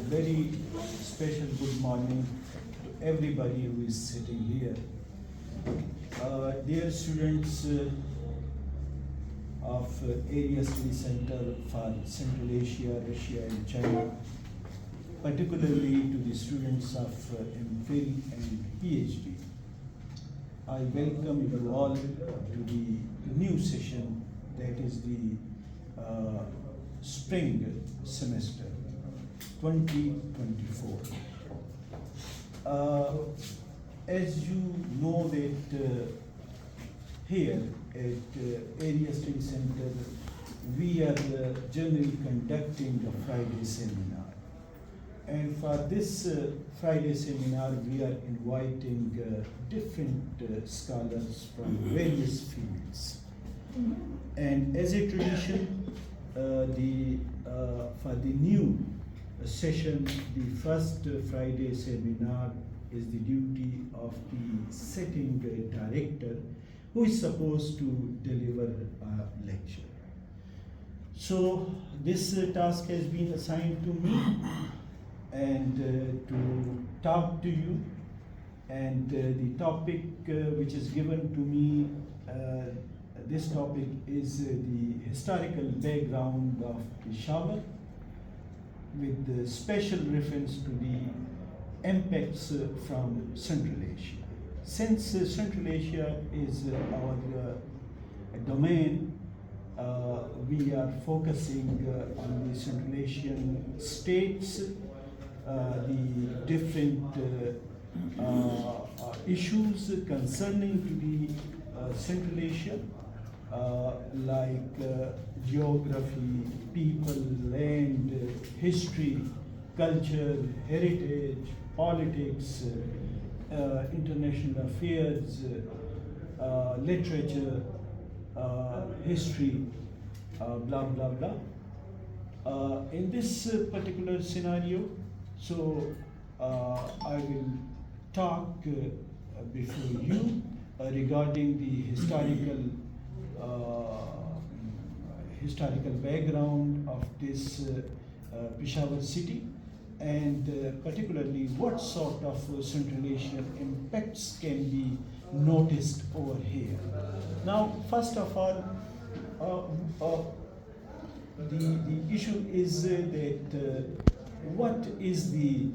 very special good morning to everybody who is sitting here. Dear students of AreaStudyCentre for Central Asia, Russia and China, particularly to the students of MPhil and PhD, I welcome you all to the new session, that is the spring semester 2024. As you know that here at AreaStudyCentre we are generally conducting a Friday seminar, and for this Friday seminar we are inviting different scholars from various fields. And as a tradition, for the new session, the first Friday seminar is the duty of the sitting director, who is supposed to deliver a lecture. So this task has been assigned to me, and to talk to you, and the topic which is given to me, this topic is the historical background of Peshawar, with special reference to the impacts from Central Asia. Since Central Asia is our domain, we are focusing on the Central Asian states, the different issues concerning to the Central Asia, like geography, people, land, history, culture, heritage, politics, international affairs, literature, history, blah blah blah. In this particular scenario, so I will talk before you regarding the historical background of this Peshawar city, and particularly what sort of Central Asian impacts can be noticed over here. Now, first of all, the issue is that what is the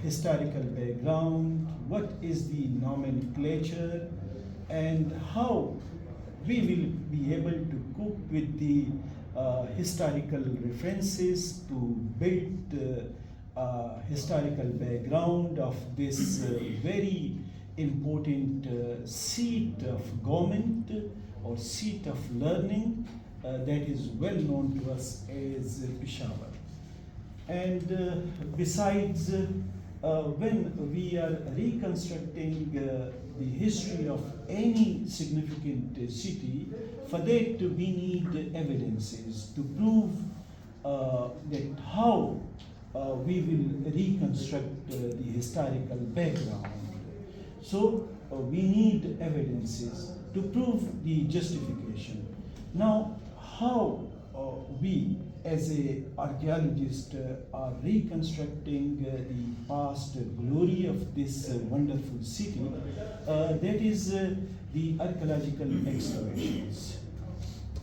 historical background, what is the nomenclature, and how we will be able to cope with the historical references to build historical background of this very important seat of government or seat of learning that is well known to us as Peshawar. And besides, when we are reconstructing the history of any significant city, for that we need evidences to prove that how we will reconstruct the historical background. So we need evidences to prove the justification. Now, how we as a archaeologist are reconstructing the past glory of this wonderful city, that is the archaeological excavations.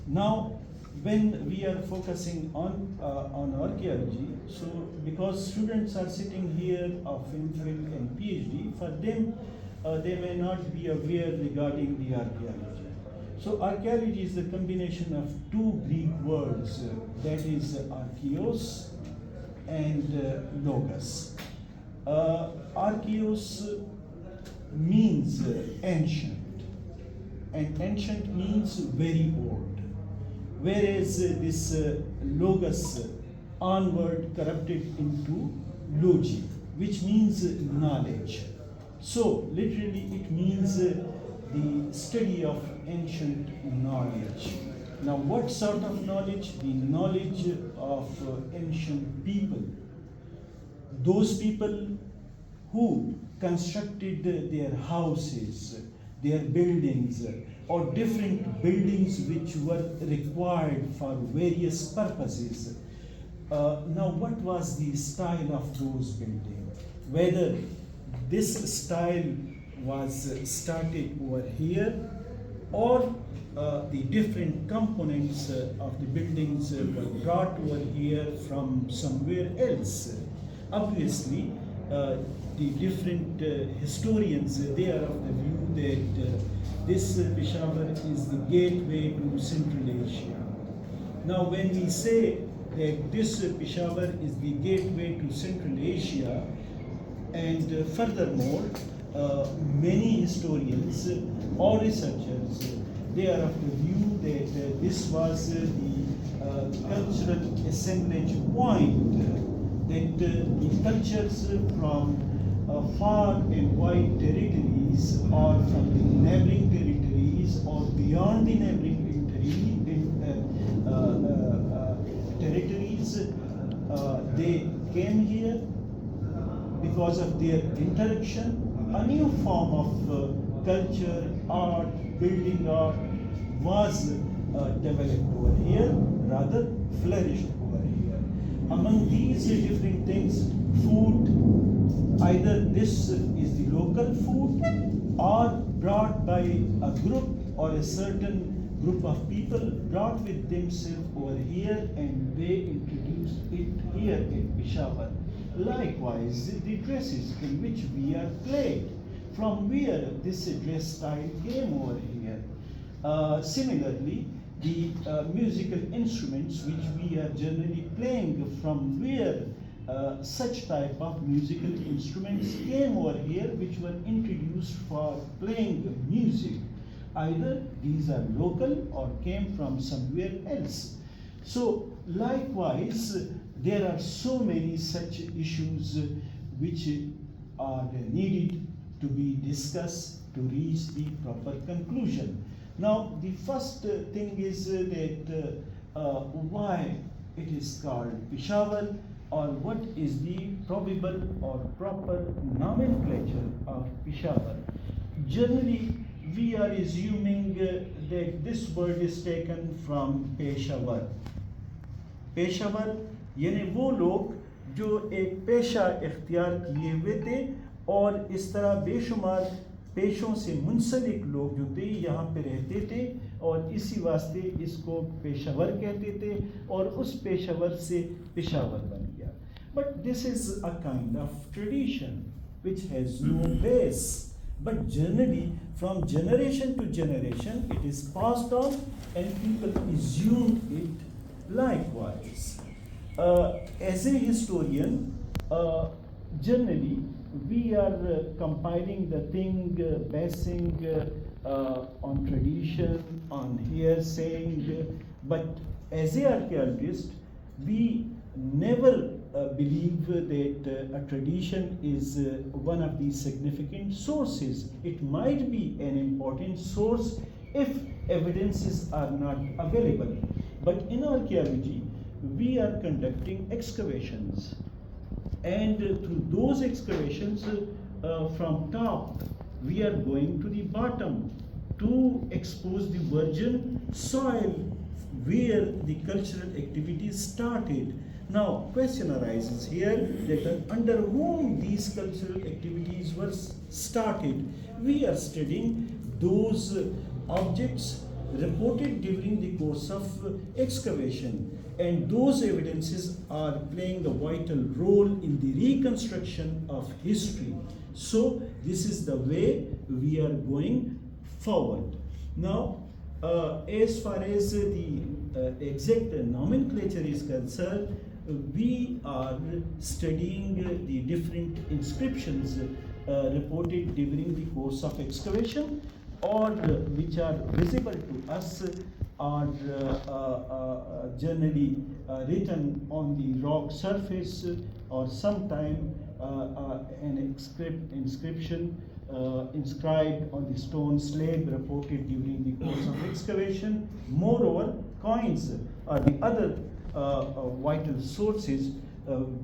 Now, when we are focusing on archaeology, so because students are sitting here of MPhil and PhD, for them they may not be aware regarding the archaeology. So archaeology is the combination of two Greek words, that is archaeos and logos. Archaeos means ancient, and ancient means very old, whereas this logos onward corrupted into logi, which means knowledge. So literally it means the study of ancient knowledge. Now, what sort of knowledge? The knowledge of ancient people. Those people who constructed their houses, their buildings, or different buildings which were required for various purposes. Now, what was the style of those buildings? Whether this style was started over here, or the different components of the buildings were brought over here from somewhere else. Obviously, the different historians, they are of the view that this Peshawar is the gateway to Central Asia. Now, when we say that this Peshawar is the gateway to Central Asia, and furthermore, many historians or researchers, they are of the view that this was the cultural assemblage point, that the cultures from far and wide territories, or from the neighboring territories, or beyond the neighboring territories, they came here because of their interaction. A new form of culture, art, building art was developed over here, rather flourished over here. Among these different things, food, either this is the local food or brought by a group or a certain group of people brought with themselves over here, and they introduced it here in Peshawar. Likewise, the dresses in which we are clad, from where this dress style came over here. Similarly, the musical instruments which we are generally playing, from where such type of musical instruments came over here, which were introduced for playing music. Either these are local or came from somewhere else. So likewise, there are so many such issues which are needed to be discussed to reach the proper conclusion. Now, the first thing is that why it is called Peshawar, or what is the probable or proper nomenclature of Peshawar. Generally, we are assuming that this word is taken from Peshawar. Peshawar यानी वो लोग जो एक पेशा इख्तियार किए हुए थे, और इस तरह बेशुमार पेशों से मुंसलिक लोग जो थे यहाँ पे रहते थे, और इसी वास्ते इसको पेशावर कहते थे, और उस पेशावर से पेशावर बन गया. But this is a kind of tradition which has no base. But generally, from generation to generation, it is passed on and people assume it likewise. As a historian, generally, we are compiling the thing, basing on tradition, on hearsaying, but as an archaeologist, we never believe that a tradition is one of the significant sources. It might be an important source if evidences are not available. But in archaeology, we are conducting excavations, and through those excavations, from top, we are going to the bottom to expose the virgin soil where the cultural activities started. Now, question arises here that under whom these cultural activities were started. We are studying those objects reported during the course of excavation, and those evidences are playing a vital role in the reconstruction of history. So, this is the way we are going forward. Now, as far as the exact nomenclature is concerned, we are studying the different inscriptions reported during the course of excavation, or which are visible to us, are generally written on the rock surface, or sometime an inscription inscribed on the stone slab reported during the course of excavation. Moreover, coins are the other vital sources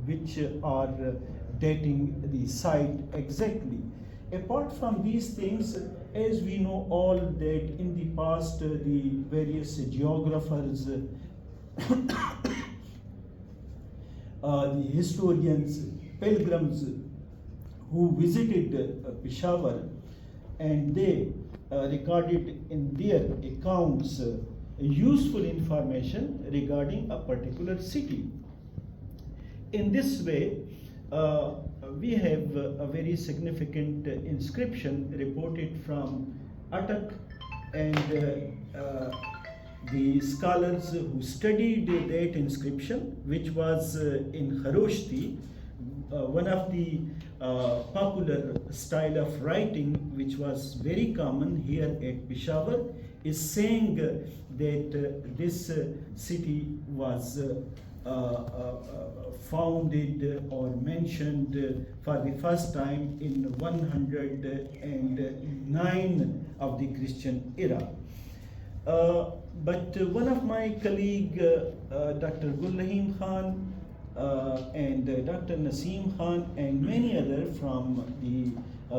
which are dating the site exactly. Apart from these things, as we know all that in the past the various geographers the historians, pilgrims who visited Peshawar, and they recorded in their accounts useful information regarding a particular city. In this way, we have a very significant inscription reported from Atak, and the scholars who studied that inscription, which was in Kharoshti, one of the popular style of writing which was very common here at Peshawar, is saying that this city was founded or mentioned for the first time in 109 of the Christian era. But one of my colleague, Dr. Naeem Khan and Dr. Naseem Khan and many others from the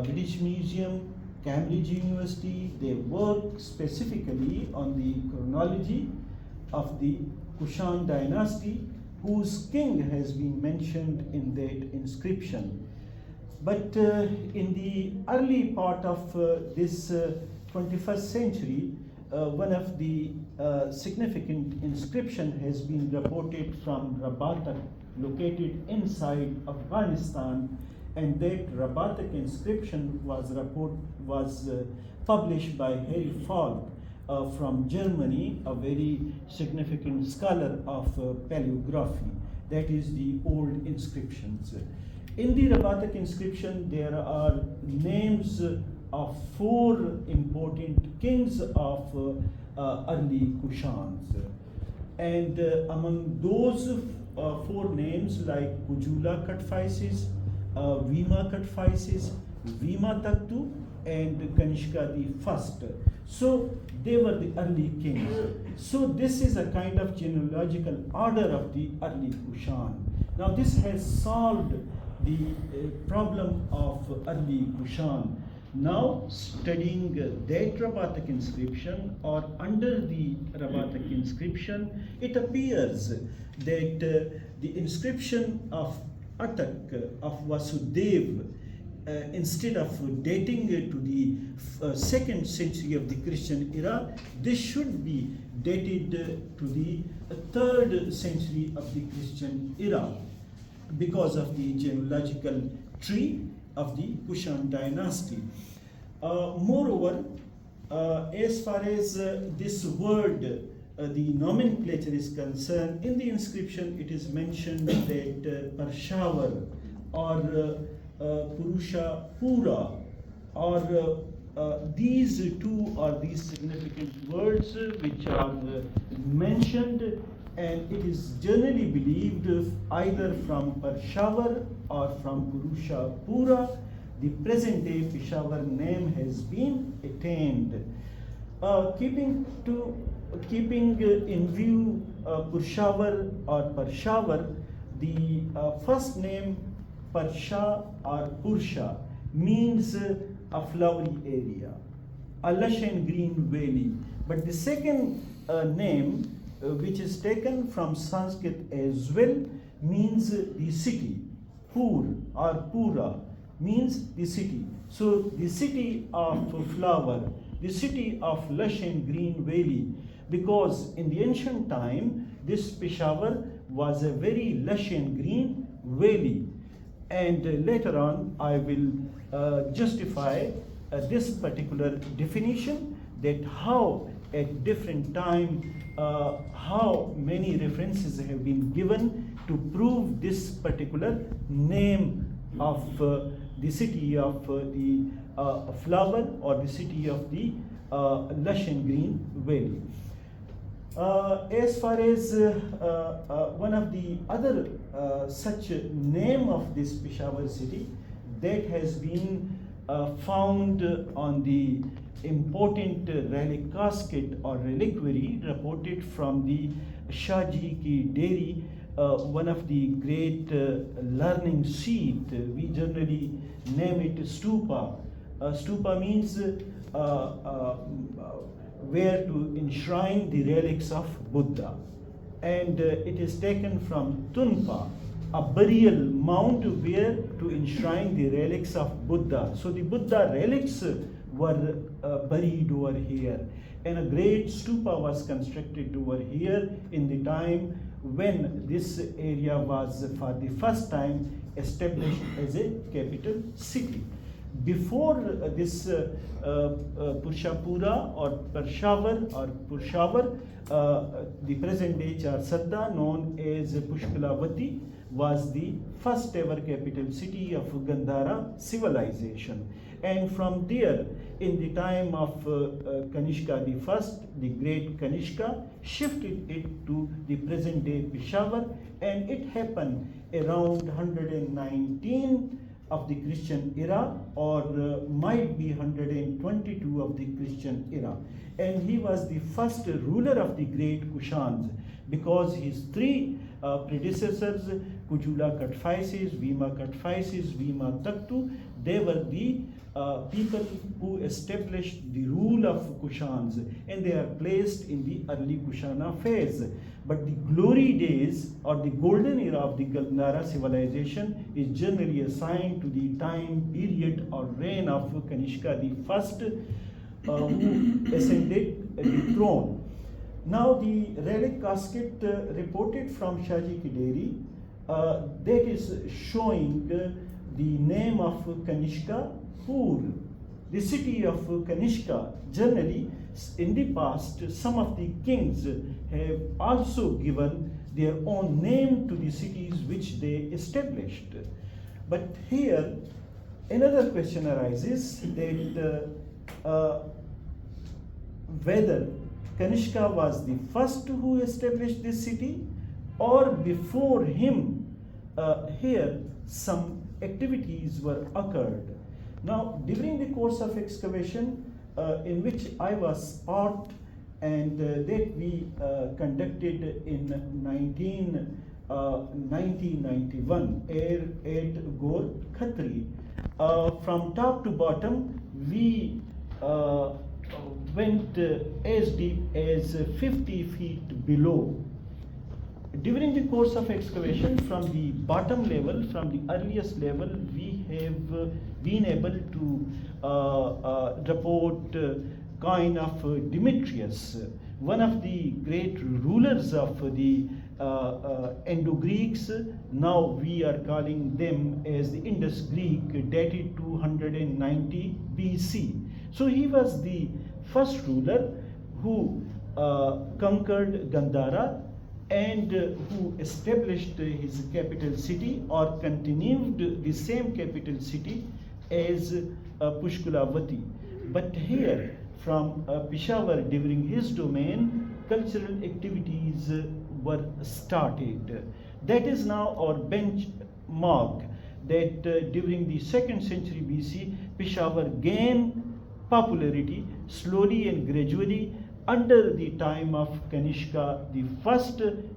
British Museum, Cambridge University, they work specifically on the chronology of the Kushan dynasty, whose king has been mentioned in that inscription. But in the early part of this 21st century, one of the significant inscription has been reported from Rabatak, located inside Afghanistan, and that Rabatak inscription was published by Harry Falk from Germany, a very significant scholar of paleography. That is the old inscriptions. In the Rabatak inscription, there are names of 4 important kings of early Kushans. And among those 4 names, like Kujula Katphises, Vima Katphises, Vima Taktu, and Kanishka the First. So they were the early kings. So this is a kind of genealogical order of the early Kushan. Now this has solved the problem of early Kushan. Now studying that Rabatak inscription, or under the Rabatak inscription, it appears that the inscription of Atak, of Vasudev, instead of dating to the 2nd century of the Christian era, this should be dated to the 3rd century of the Christian era, because of the genealogical tree of the Kushan dynasty. Moreover, as far as this word, the nomenclature is concerned, in the inscription it is mentioned that Peshawar or Purusha Pura, or these two are the significant words which are mentioned, and it is generally believed either from Peshawar or from Purusha Pura, the present day Peshawar name has been attained. Keeping in view Peshawar or Peshawar, the first name Parsha or Pursha means a flowery area, a lush and green valley. But the second name, which is taken from Sanskrit as well, means the city. Pur or Pura means the city. So the city of flower, the city of lush and green valley, because in the ancient time this Peshawar was a very lush and green valley. And later on I will justify this particular definition, that how at different time how many references have been given to prove this particular name of the city of the flower, or the city of the lush and green valley. As far as one of the other such name of this Peshawar city that has been found on the important relic casket or reliquary reported from the Shahji ki Dairy, one of the great learning seat. We generally name it stupa. Stupa means where to enshrine the relics of Buddha, and it is taken from Tunpa. a burial mound where to enshrine the relics of Buddha. So the Buddha relics were buried over here. And a great stupa was constructed over here in the time when this area was for the first time established as a capital city. Before this Purshapura or Peshawar, the present day Charsadda, known as Pushkalavati, was the first ever capital city of Gandhara civilization. And from there, in the time of Kanishka I, the great Kanishka shifted it to the present day Peshawar, and it happened around 119 of the Christian era, or might be 122 of the Christian era. And he was the first ruler of the great Kushans, because his three predecessors, Kujula Katphises, Vima Katphises, Vima Taktu, they were the people who established the rule of Kushans, and they are placed in the early Kushana phase. But the glory days or the golden era of the Gandhara civilization is generally assigned to the time period or reign of Kanishka I, who ascended the throne. Now the relic casket reported from Shaji Kideri, that is showing the name of Kanishka Pur, the city of Kanishka. Generally, in the past, some of the kings have also given their own name to the cities which they established. But here, another question arises that whether Kanishka was the first who established this city, or before him here some activities were occurred. Now, during the course of excavation in which I was part, and that we conducted in 1991 at Gor Khatri, from top to bottom we went as deep as 50 feet below. During the course of excavation, from the bottom level, from the earliest level, we have been able to report coin of Demetrius, one of the great rulers of the Indo-Greeks. Now we are calling them as the Indus Greek, dated 290 BC. So he was the first ruler who conquered Gandhara and who established his capital city, or continued the same capital city as Pushkalavati. But here, from Peshawar, during his domain, cultural activities were started. That is now our benchmark, that during the 2nd century BC, Peshawar gained popularity slowly and gradually. Under the time of Kanishka I,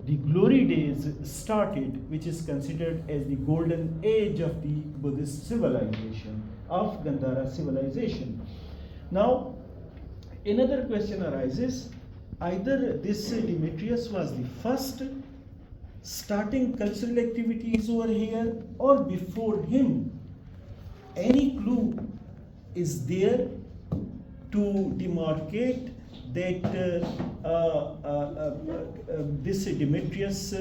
the glory days started, which is considered as the golden age of the Buddhist civilization, of Gandhara civilization. Now, another question arises: either this Demetrius was the first starting cultural activities over here, or before him. Any clue is there to demarcate that this Demetrius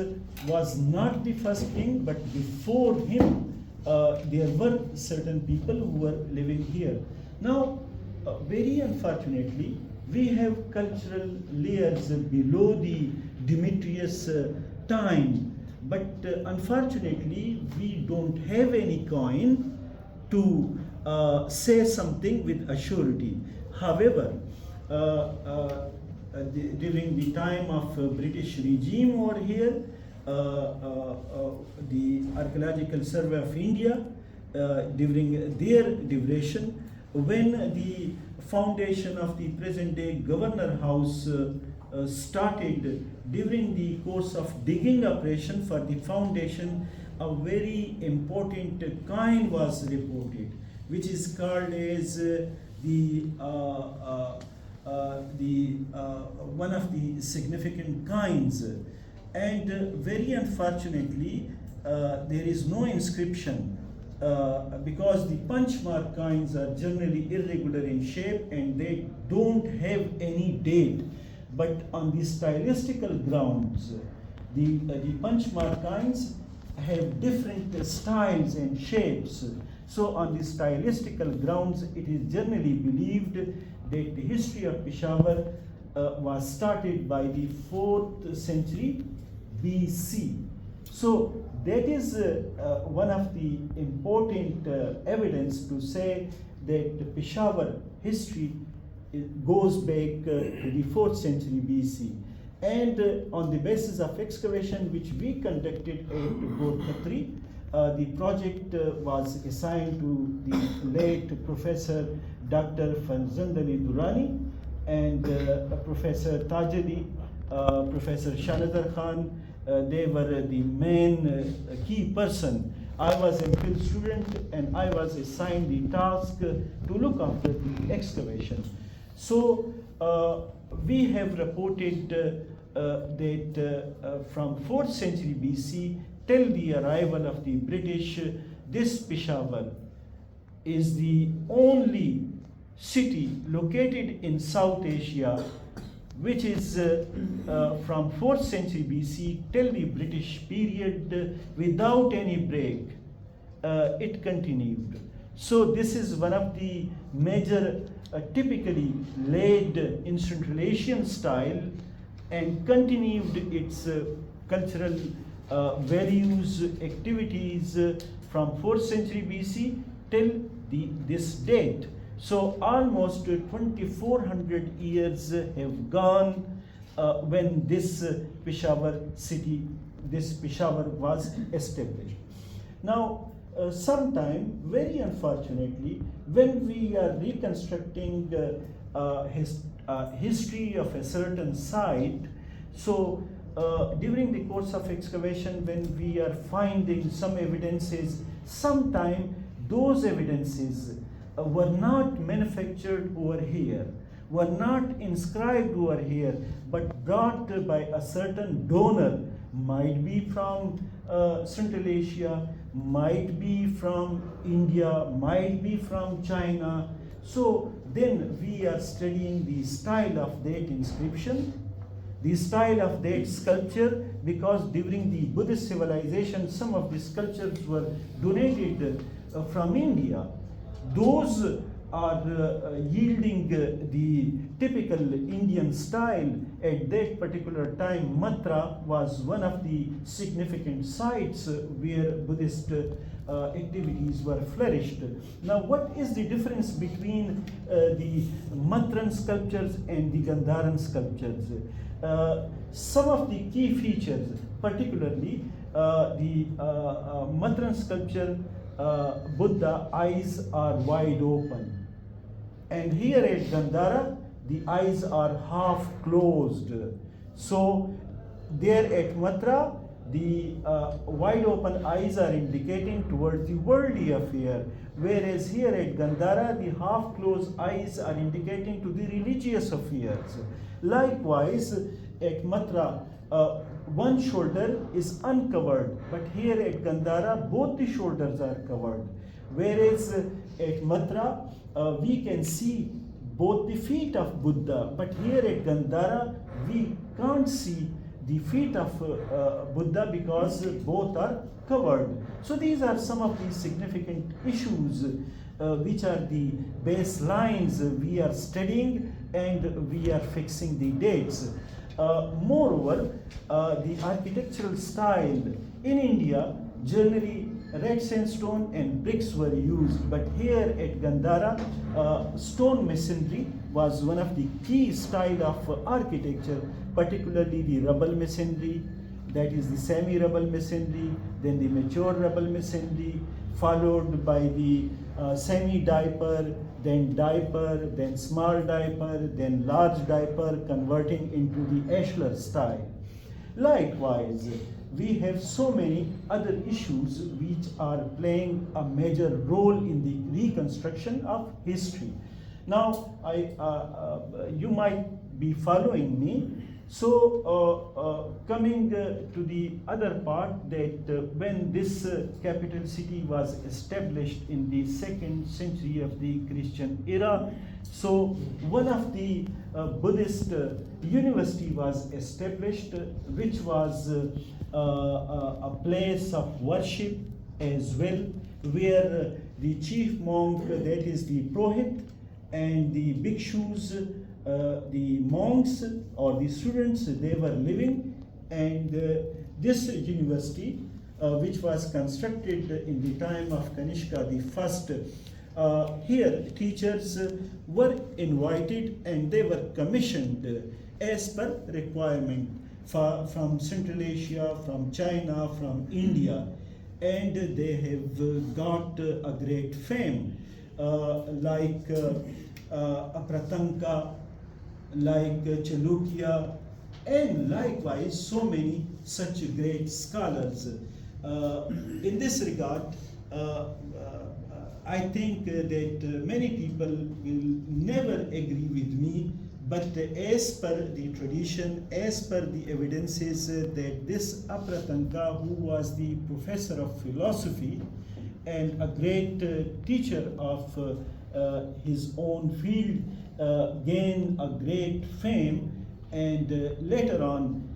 was not the first king, but before him there were certain people who were living here. Now, very unfortunately, we have cultural layers below the Demetrius time, but unfortunately we don't have any coin to say something with assurity. However, during the time of British regime over here, the Archaeological Survey of India, during their duration, when the foundation of the present day Governor House started, during the course of digging operation for the foundation, a very important coin was reported, which is called as one of the significant coins. And very unfortunately, there is no inscription because the punch mark coins are generally irregular in shape and they don't have any date. But on the stylistical grounds, the punch mark coins have different styles and shapes. So on the stylistical grounds, it is generally believed that the history of Peshawar was started by the 4th century BC. So that is one of the important evidence to say that the Peshawar history goes back to the 4th century BC. And on the basis of excavation which we conducted at Ghaznavid, the project was assigned to the late Professor Dr. Fanzandali Durrani and Professor Tajali, Professor Shanadar Khan. They were the main key person. I was a field student and I was assigned the task to look after the excavation. So we have reported that from 4th century BC till the arrival of the British, this Peshawar is the only city located in South Asia which is from 4th century BC till the British period without any break. It continued. So this is one of the major typically laid in Central Asian style and continued its cultural values, activities from 4th century BC till this date. So almost 2400 years have gone when this Peshawar city, this Peshawar was established. Now, sometime, very unfortunately, when we are reconstructing history of a certain site, so during the course of excavation, when we are finding some evidences, sometime those evidences were not manufactured over here, were not inscribed over here, but brought by a certain donor, might be from Central Asia, might be from India, might be from China. So then we are studying the style of that inscription, the style of that sculpture, because during the Buddhist civilization, some of the sculptures were donated from India. Those are yielding the typical Indian style. At that particular time, Mathura was one of the significant sites where Buddhist activities were flourished. Now, what is the difference between the Mathuran sculptures and the Gandharan sculptures? Some of the key features, particularly the Mathuran sculpture, Buddha eyes are wide open, and here at Gandhara the eyes are half closed. So there at Mathura the wide open eyes are indicating towards the worldly affair, whereas here at Gandhara the half closed eyes are indicating to the religious affairs. Likewise at Mathura one shoulder is uncovered, but here at Gandhara both the shoulders are covered, whereas at Mathura we can see both the feet of Buddha, but here at Gandhara we can't see the feet of Buddha because both are covered. So these are some of the significant issues which are the baselines we are studying and we are fixing the dates. Moreover, the architectural style in India, generally red sandstone and bricks were used, but here at Gandhara, stone masonry was one of the key style of architecture, particularly the rubble masonry, that is the semi-rubble masonry, then the mature rubble masonry, followed by the semi-diaper, then small diaper, then large diaper, converting into the ashlar style. Likewise, we have so many other issues which are playing a major role in the reconstruction of history. Now, you might be following me So coming to the other part, that when this capital city was established in the 2nd century of the Christian era, so one of the Buddhist university was established, which was a place of worship as well, where the chief monk, that is the Prohit, and the bhikshus, the monks or the students, they were living. And this university, which was constructed in the time of Kanishka the First, here teachers were invited and they were commissioned as per requirement from Central Asia, from China, from India, and they have got a great fame, like Apratanka, like Chalukya, and likewise so many such great scholars. In this regard, I think that many people will never agree with me, but as per the tradition, as per the evidences, that this Apratanka, who was the professor of philosophy and a great teacher of his own field, gained a great fame, and later on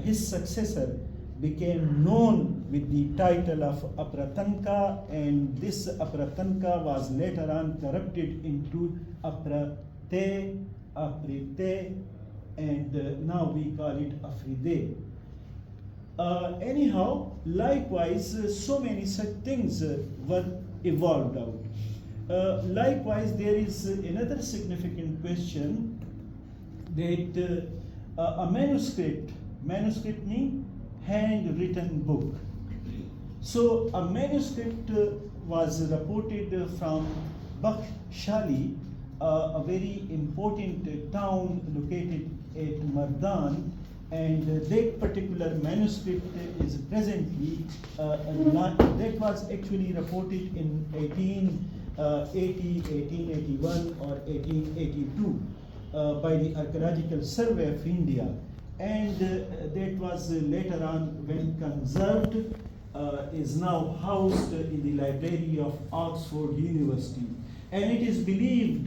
his successor became known with the title of Apratanka, and this Apratanka was later on corrupted into Aprate, Aprite, and now we call it Afride. Anyhow, likewise, so many such things were evolved out. Likewise, there is another significant question, that a manuscript means handwritten book. So a manuscript was reported from Bakhshali, a very important town located at Mardan, and that particular manuscript is presently, that was actually reported in 1880, 1881 or 1882 by the Archaeological Survey of India, and that was later on, when conserved, is now housed in the library of Oxford University. And it is believed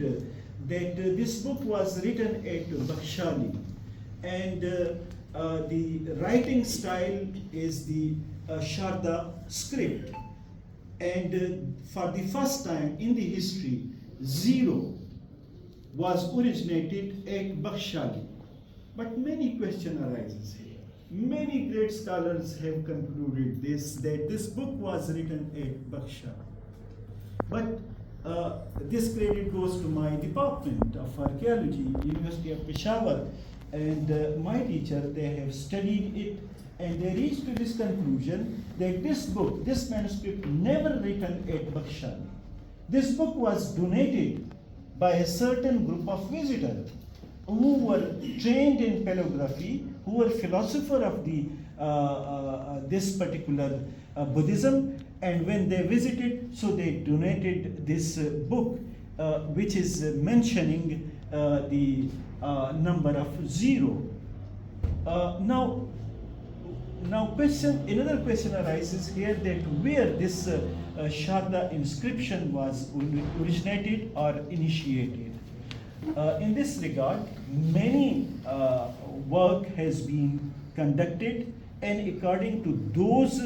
that this book was written at Bakhshali, and the writing style is the Sharda script. And for the first time in the history, 0 was originated at Bakhshali. But many question arises here. Many great scholars have concluded this, that this book was written at Bakhshali. But this credit goes to my department of archaeology, University of Peshawar, and my teacher, they have studied it, and they reached to this conclusion that this book, this manuscript, never written at Bakhshali. This book was donated by a certain group of visitors who were trained in paleography, who were philosophers of the this particular Buddhism, and when they visited, so they donated this book, which is mentioning the number of 0. Now another question arises here, that where this Sharda inscription was originated or initiated. In this regard, many work has been conducted, and according to those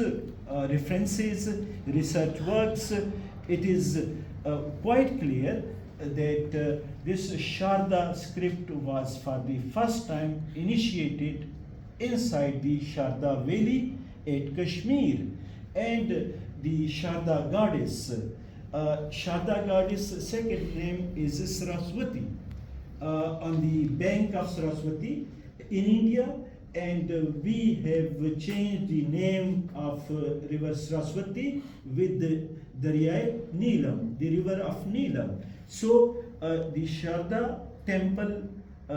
references, research works, it is quite clear that this Sharda script was for the first time initiated inside the Sharda Valley at Kashmir, and the Sharda goddess. Sharda goddess' second name is Saraswati. On the bank of Saraswati in India, and we have changed the name of river Saraswati with the Darya Neelam, the river of Neelam. So the Sharda temple,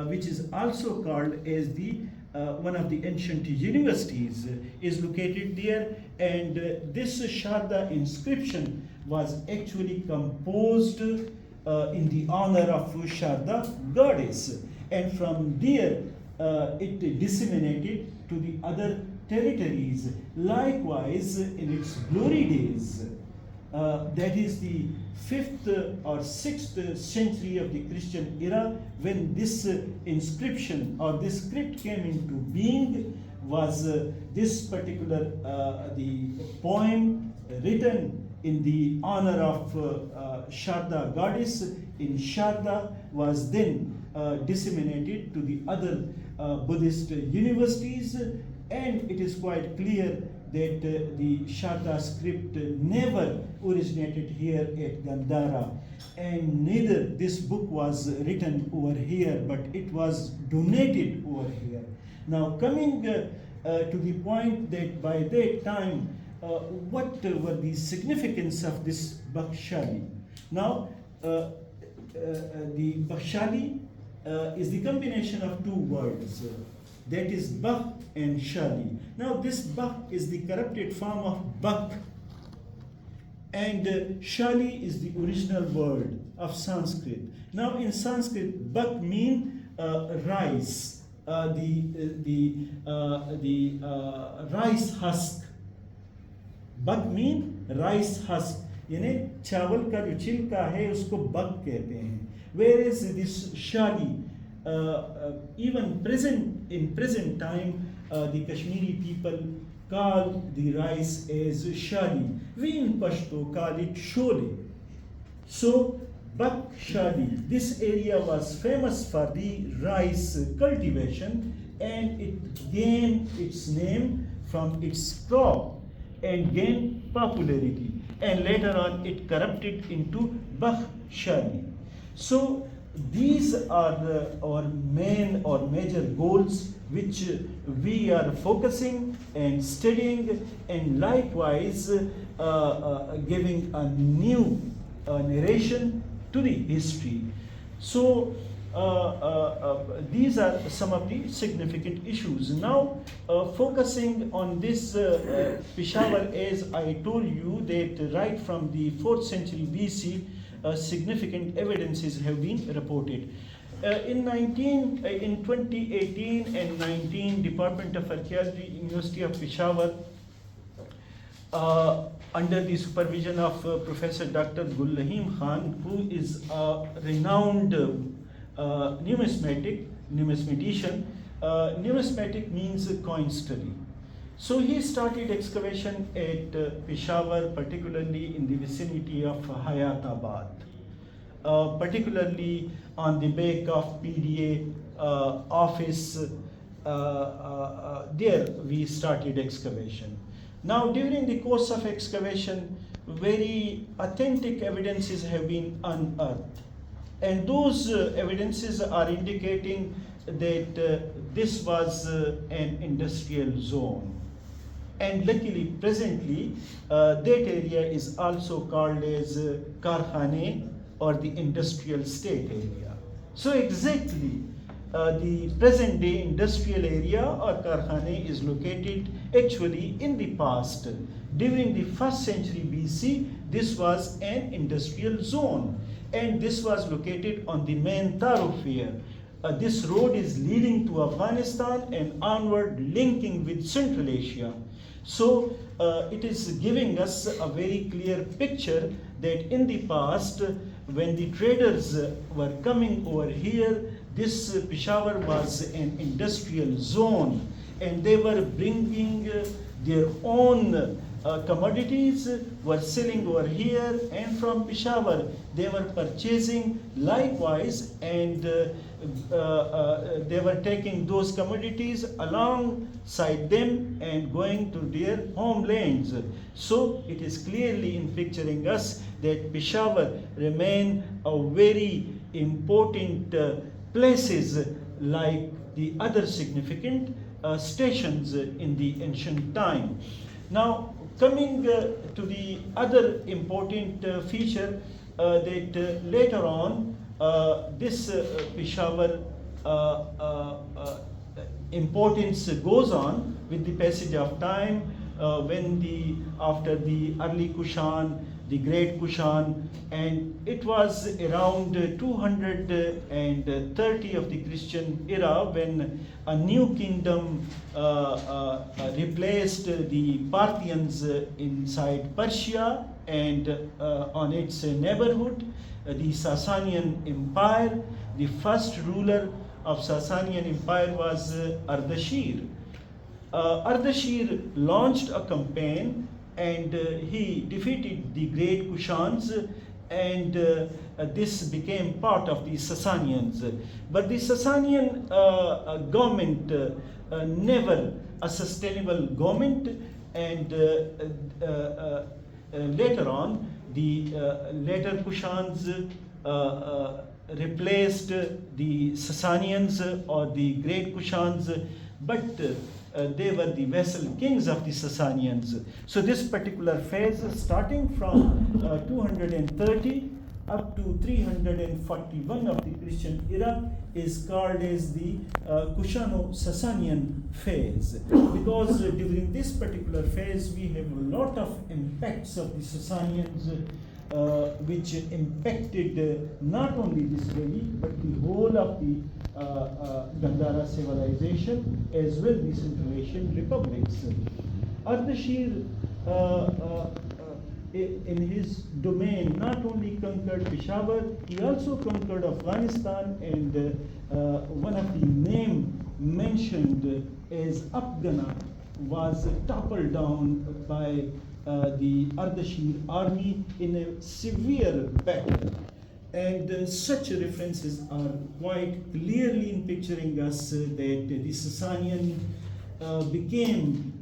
which is also called as the one of the ancient universities, is located there, and this Sharda inscription was actually composed in the honor of Sharda goddess, and from there it disseminated to the other territories. Likewise, in its glory days, that is the 5th or 6th century of the Christian era, when this inscription or this script came into being, was this particular the poem written in the honor of Sharda goddess in Sharda, was then disseminated to the other Buddhist universities, and it is quite clear that the Sharda script never originated here at Gandhara, and neither this book was written over here, but it was donated over here. Now, coming to the point that by that time, what were the significance of this Bakshali? Now, the Bakshali is the combination of two words, that is Bak and Shali. Now, this Bak is the corrupted form of Bak, and Shali is the original word of Sanskrit. Now, in Sanskrit, Bak means rice, the rice husk. बक mean rice husk, यानी चावल का जो छिलका है उसको बक कहते हैं. Whereas this shali, even in present time, the Kashmiri people call the rice as shali. We in Pashto call it shole. So Bak Shali, this area was famous for the rice cultivation, and it gained its name from its crop and gained popularity, and later on it corrupted into Bakhshali. So these are our main or major goals which we are focusing and studying, and likewise giving a new narration to the history. So these are some of the significant issues. Now, focusing on this Peshawar, as I told you that right from the 4th century BC, significant evidences have been reported. In 2018 and 19, Department of Archaeology, University of Peshawar, under the supervision of Professor Dr. Gul Naeem Khan, who is a renowned numismatician. Numismatic means coin study. So he started excavation at Peshawar, particularly in the vicinity of Hayatabad, particularly on the back of PDA office. There we started excavation. Now, during the course of excavation, very authentic evidences have been unearthed. And those evidences are indicating that this was an industrial zone. And luckily, presently, that area is also called as Karkhane, or the industrial state area. So exactly, the present day industrial area or Karkhane is located actually in the past. During the 1st century BC, this was an industrial zone, and this was located on the main thoroughfare. This road is leading to Afghanistan and onward, linking with Central Asia. So it is giving us a very clear picture that in the past, when the traders were coming over here, this Peshawar was an industrial zone, and they were bringing their own commodities, were selling over here, and from Peshawar they were purchasing likewise, and they were taking those commodities alongside them and going to their homelands. So it is clearly in picturing us that Peshawar remain a very important places like the other significant stations in the ancient time. Now, coming to the other important feature, that later on this Peshawar importance goes on with the passage of time, when after the early Kushan the Great Kushan, and it was around 230 of the Christian era when a new kingdom replaced the Parthians inside Persia and on its neighborhood, the Sasanian Empire. The first ruler of Sasanian Empire was Ardashir. Ardashir launched a campaign and he defeated the great Kushans, and this became part of the Sasanians. But the Sasanian government never a sustainable government, and later on the later Kushans replaced the Sasanians or the great Kushans, but they were the vassal kings of the Sasanians. So this particular phase, starting from 230 up to 341 of the Christian era, is called as the Kusano-Sasanian phase, because during this particular phase we have a lot of impacts of the Sasanians which impacted not only this valley but the whole of the Gandhara civilization as well the Central Asian republics. Ardashir in his domain not only conquered Peshawar, he also conquered Afghanistan, and one of the names mentioned as Afghana was toppled down by the Ardashir army in a severe battle. And such references are quite clearly in picturing us that the Sasanian became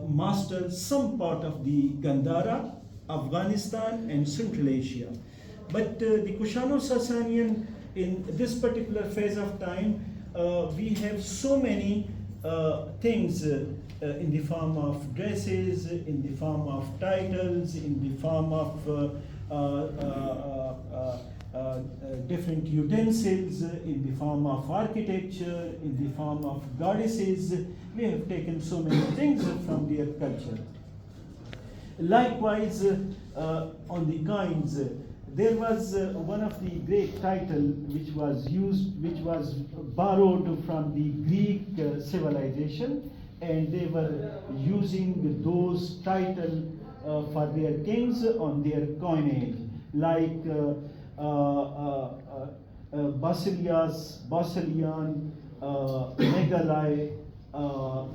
master some part of the Gandhara, Afghanistan and Central Asia. But the Kusano-Sasanian, in this particular phase of time, we have so many things in the form of dresses, in the form of titles, in the form of different utensils, in the form of architecture, in the form of goddesses. We have taken so many things from their culture. Likewise, on the coins, there was one of the great titles which was used, which was borrowed from the Greek civilization, and they were using those titles for their kings on their coinage, like Basileus, Basilian, Megalai,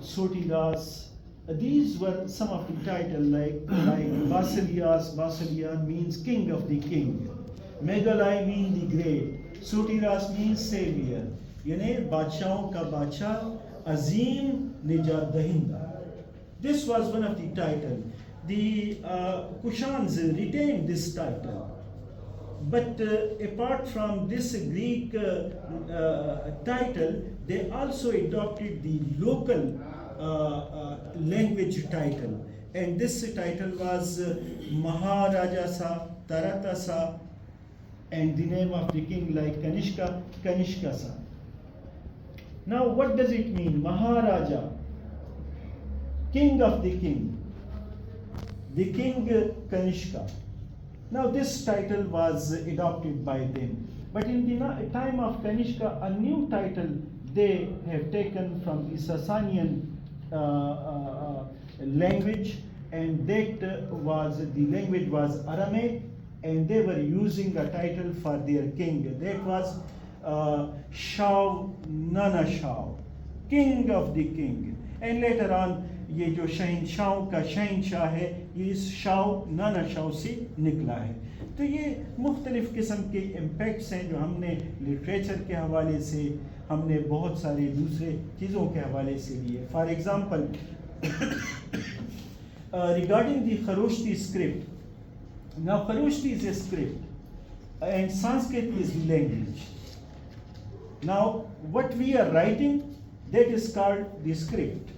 Sotiras. These were some of the titles, like Basileus, Basilian means king of the king. Megalai means the great. Sotiras means savior. यानी बादशाहों का बादशाह, Azim Nijat Dahinda. This was one of the titles. The Kushans retained this title. But apart from this Greek title, they also adopted the local language title. And this title was Maharajasa, Taratasa, and the name of the king like Kanishka, Kanishkasa. Now what does it mean? Maharaja, king of the king, the king Kanishka. Now this title was adopted by them. But in the time of Kanishka, a new title they have taken from the Sasanian language, and that was, the language was Aramaic, and they were using a title for their king. That was Shao Nana Shao, king of the king. And later on, ये जो शहनशाहों का शहनशाह है, ये इस शाह नाना शाह से निकला है. तो ये मुख्तलिफ किस्म के इम्पैक्ट्स हैं जो हमने लिटरेचर के हवाले से, हमने बहुत सारे दूसरे चीज़ों के हवाले से लिए. For example, regarding the Kharoshti script. Now Kharoshti is a script and Sanskrit is the language. Now what we are writing, that is called the script,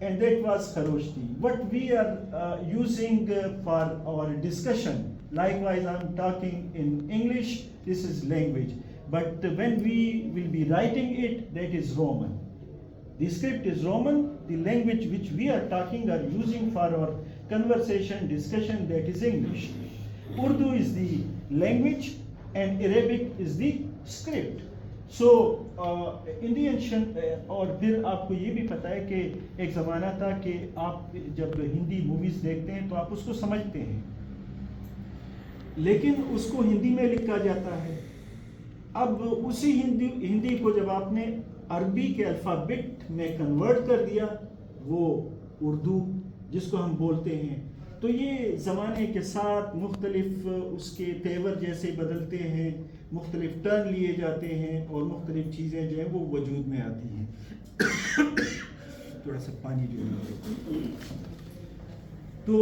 and that was Kharoshti. What we are using for our discussion, likewise I'm talking in English, this is language. But when we will be writing it, that is Roman. The script is Roman, the language which we are talking or using for our conversation, discussion, that is English. Urdu is the language and Arabic is the script. So in the ancient और फिर आपको ये भी पता है कि एक ज़माना था कि आप जब हिंदी मूवीज़ देखते हैं तो आप उसको समझते हैं, लेकिन उसको हिंदी में लिखा जाता है। अब उसी हिंदी को जब आपने अरबी के अल्फ़ाबेट में कन्वर्ट कर दिया, वो उर्दू जिसको हम बोलते हैं, तो ये ज़माने के साथ मुख्तलिफ उसके तेवर जैसे बदलते हैं, मुख्तलिफ टर्न लिए जाते हैं और मुख्तलिफ चीज़ें जो हैं वो वजूद में आती हैं। थोड़ा सा पानी जो है। तो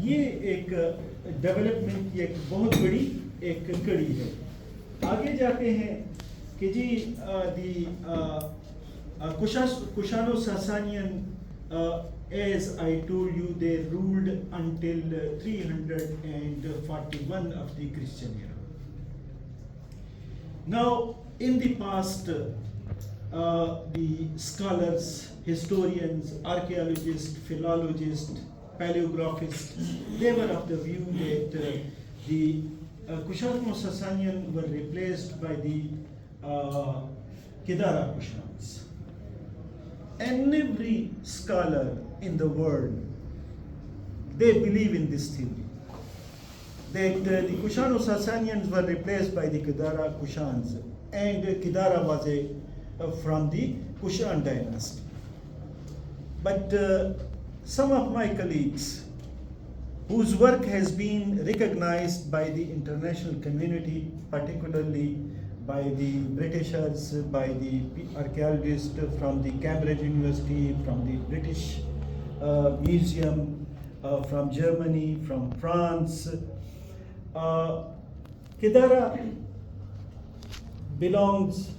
ये एक डेवलपमेंट की एक बहुत बड़ी एक कड़ी है। आगे जाते हैं कि जी Kusano-Sasanian, as I told you, they ruled until 341 of the Christian era. Now, in the past, the scholars, historians, archaeologists, philologists, paleographists, they were of the view that the Kusano-Sasanian were replaced by the Kedara Kushans. And every scholar in the world, they believe in this theory, that the Kusano-Sasanians were replaced by the Kedara Kushans, and Kedara was from the Kushan dynasty. But some of my colleagues, whose work has been recognized by the international community, particularly by the Britishers, by the archaeologists from the Cambridge University, from the British Museum, from Germany, from France. Kedara belongs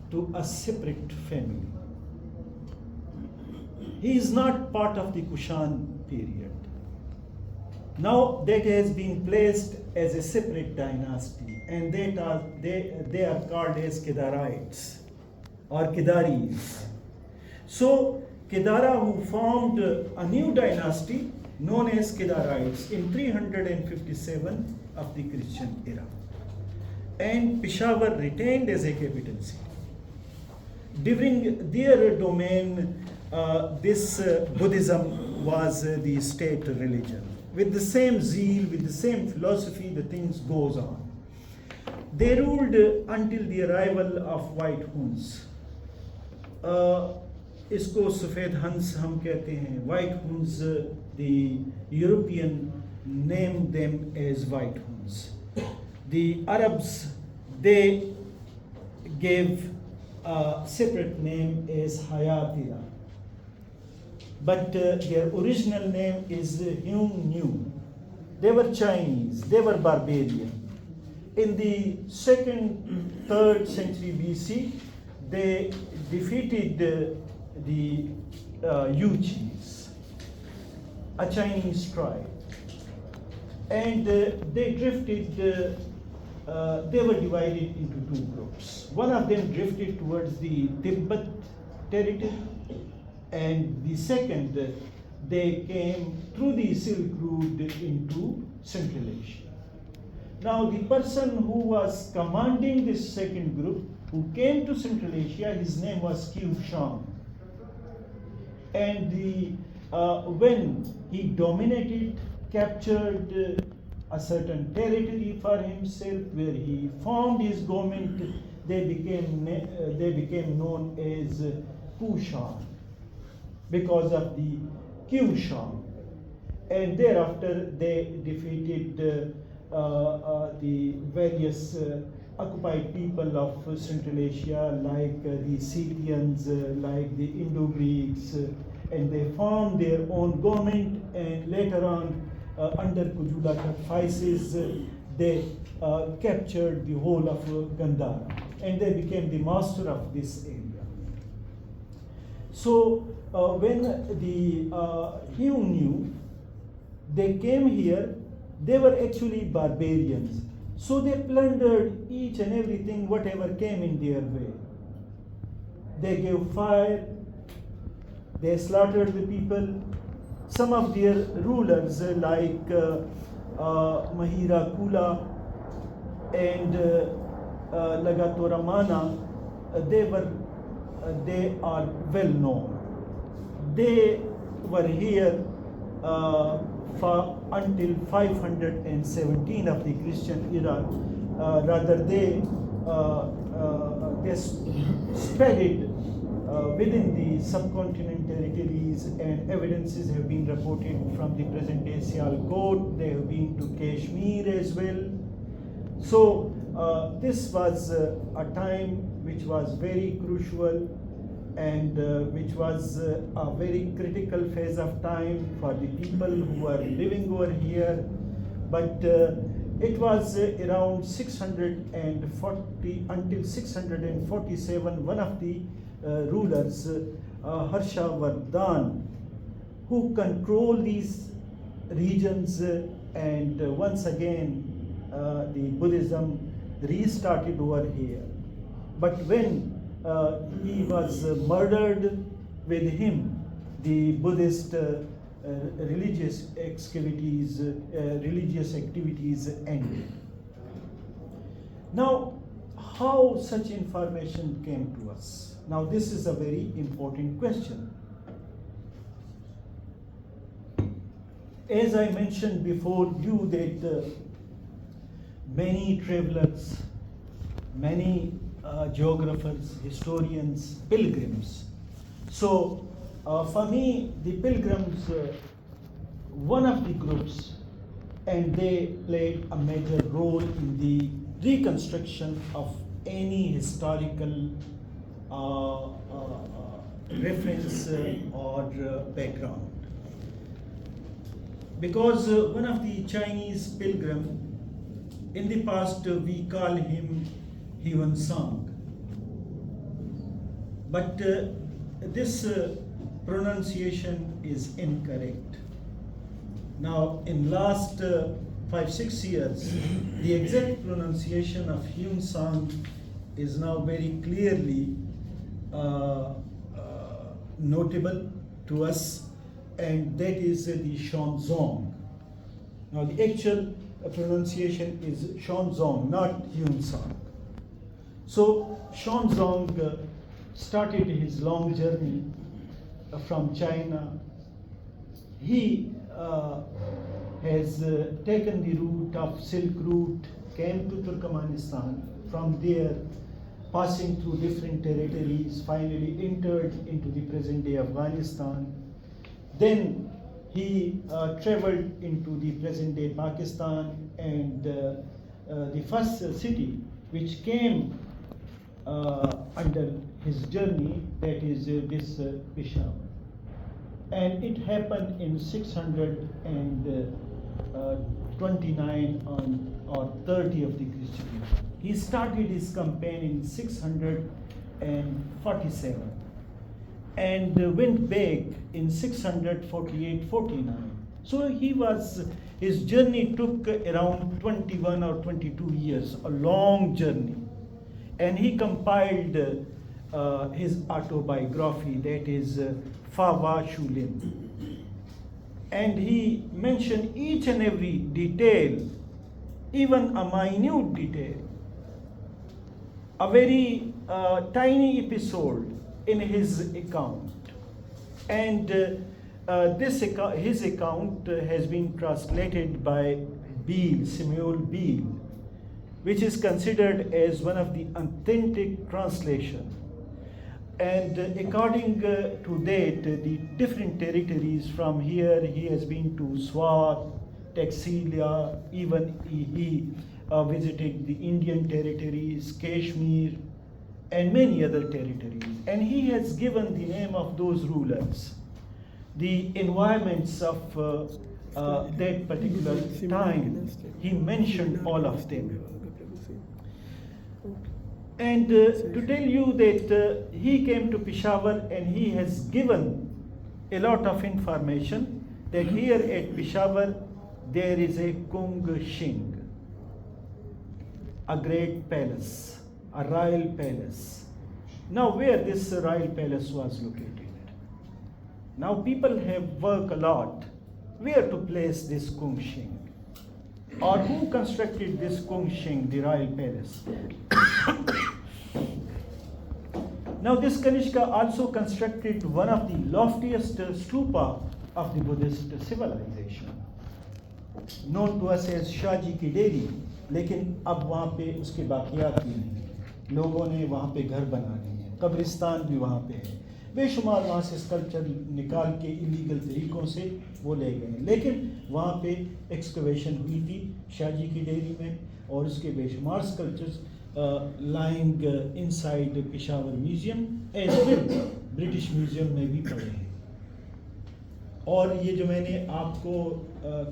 to a separate family. He is not part of the Kushan period. Now that has been placed as a separate dynasty, and they are called as Kedarites or Kedaris. So Kedara, who formed a new dynasty known as Kedarites in 357 of the Christian era, and Peshawar retained as a capital city. During their domain, this Buddhism was the state religion. With the same zeal, with the same philosophy, the things goes on. They ruled until the arrival of white Huns. इसको सफ़ेद हंस हम कहते हैं. White Huns, the European named them as white Huns. The Arabs, they gave a separate name as Hayatira. But their original name is Hyung-New. They were Chinese, they were barbarian. In the 2nd, 3rd century BC, they defeated the Yuchis, a Chinese tribe. And they drifted, they were divided into two groups. One of them drifted towards the Tibet territory, and the second, they came through the Silk Route into Central Asia. Now, the person who was commanding this second group, who came to Central Asia, his name was Kushan. And when he dominated, captured a certain territory for himself, where he formed his government, they became known as Kushan, because of the Kushan. And thereafter they defeated the various occupied people of Central Asia, like the Scythians, like the Indo-Greeks, and they formed their own government, and later on, under Kujula Phases, they captured the whole of Gandhara, and they became the master of this area. So when the Hyung-New, they came here, they were actually barbarians. So they plundered each and everything, whatever came in their way. They gave fire, they slaughtered the people. Some of their rulers, like Mahira Kula, and Lagatoramana, they are well known. They were here for until 517 of the Christian era. Rather, they spread it within the subcontinent territories, and evidences have been reported from the present-day Sialkot. They have been to Kashmir as well. So this was a time which was very crucial, and which was a very critical phase of time for the people who were living over here. But it was around 640 until 647, one of the rulers, Harshavardhan, who controlled these regions, and once again the Buddhism restarted over here. But when he was murdered, with him the Buddhist religious activities ended. Now, how such information came to us? Now, this is a very important question. As I mentioned before you, that many travelers, many geographers, historians, pilgrims. So for me, the pilgrims, one of the groups, and they played a major role in the reconstruction of any historical reference or background. Because one of the Chinese pilgrim, in the past we call him Huan Sang, but this pronunciation is incorrect. Now, in last 5-6 years, the exact pronunciation of Huan Sang is now very clearly notable to us, and that is the Xuanzong. Now, the actual pronunciation is Xuanzong, not Huan Sang. So Xuanzong started his long journey from China. He has taken the route of Silk Route, came to Turkmenistan, from there passing through different territories, finally entered into the present-day Afghanistan. Then he traveled into the present-day Pakistan, and the first city which came under his journey, that is this Peshawar. And it happened in 629 or 30 of the Christian era. He started his campaign in 647 and went back in 648-49. So his journey took around 21 or 22 years, a long journey. And he compiled his autobiography, that is Fawa Shulin. And he mentioned each and every detail, even a minute detail, a very tiny episode in his account. And his account has been translated by Samuel Beal, which is considered as one of the authentic translations. And according to that, the different territories from here, he has been to Swat, Taxilia, even he visited the Indian territories, Kashmir, and many other territories. And he has given the name of those rulers, the environments of that particular time. He mentioned all of them. And to tell you that he came to Peshawar, and he has given a lot of information that here at Peshawar there is a Kung Shing, a great palace, a royal palace. Now, where this royal palace was located? Now people have worked a lot where to place this Kung Shing. or who constructed this Kongsheng, the royal palace? Now this Kanishka also constructed one of the loftiest stupa of the Buddhist civilization, known to us as Shaji की dairy, लेकिन अब वहाँ पे उसके बाकियात भी नहीं, लोगों ने वहाँ पे घर बना लिए हैं, कब्रिस्तान भी वहाँ पे है, बेशुमार वहाँ से स्कल्पचर निकाल के इलीगल तरीक़ों से वो ले गए हैं, लेकिन वहाँ पे एक्सकवेशन हुई थी शाहजी की डेरी में, और उसके बेशुमार sculptures lying inside Peshawar museum as well British museum में भी पड़े हैं। और ये जो मैंने आपको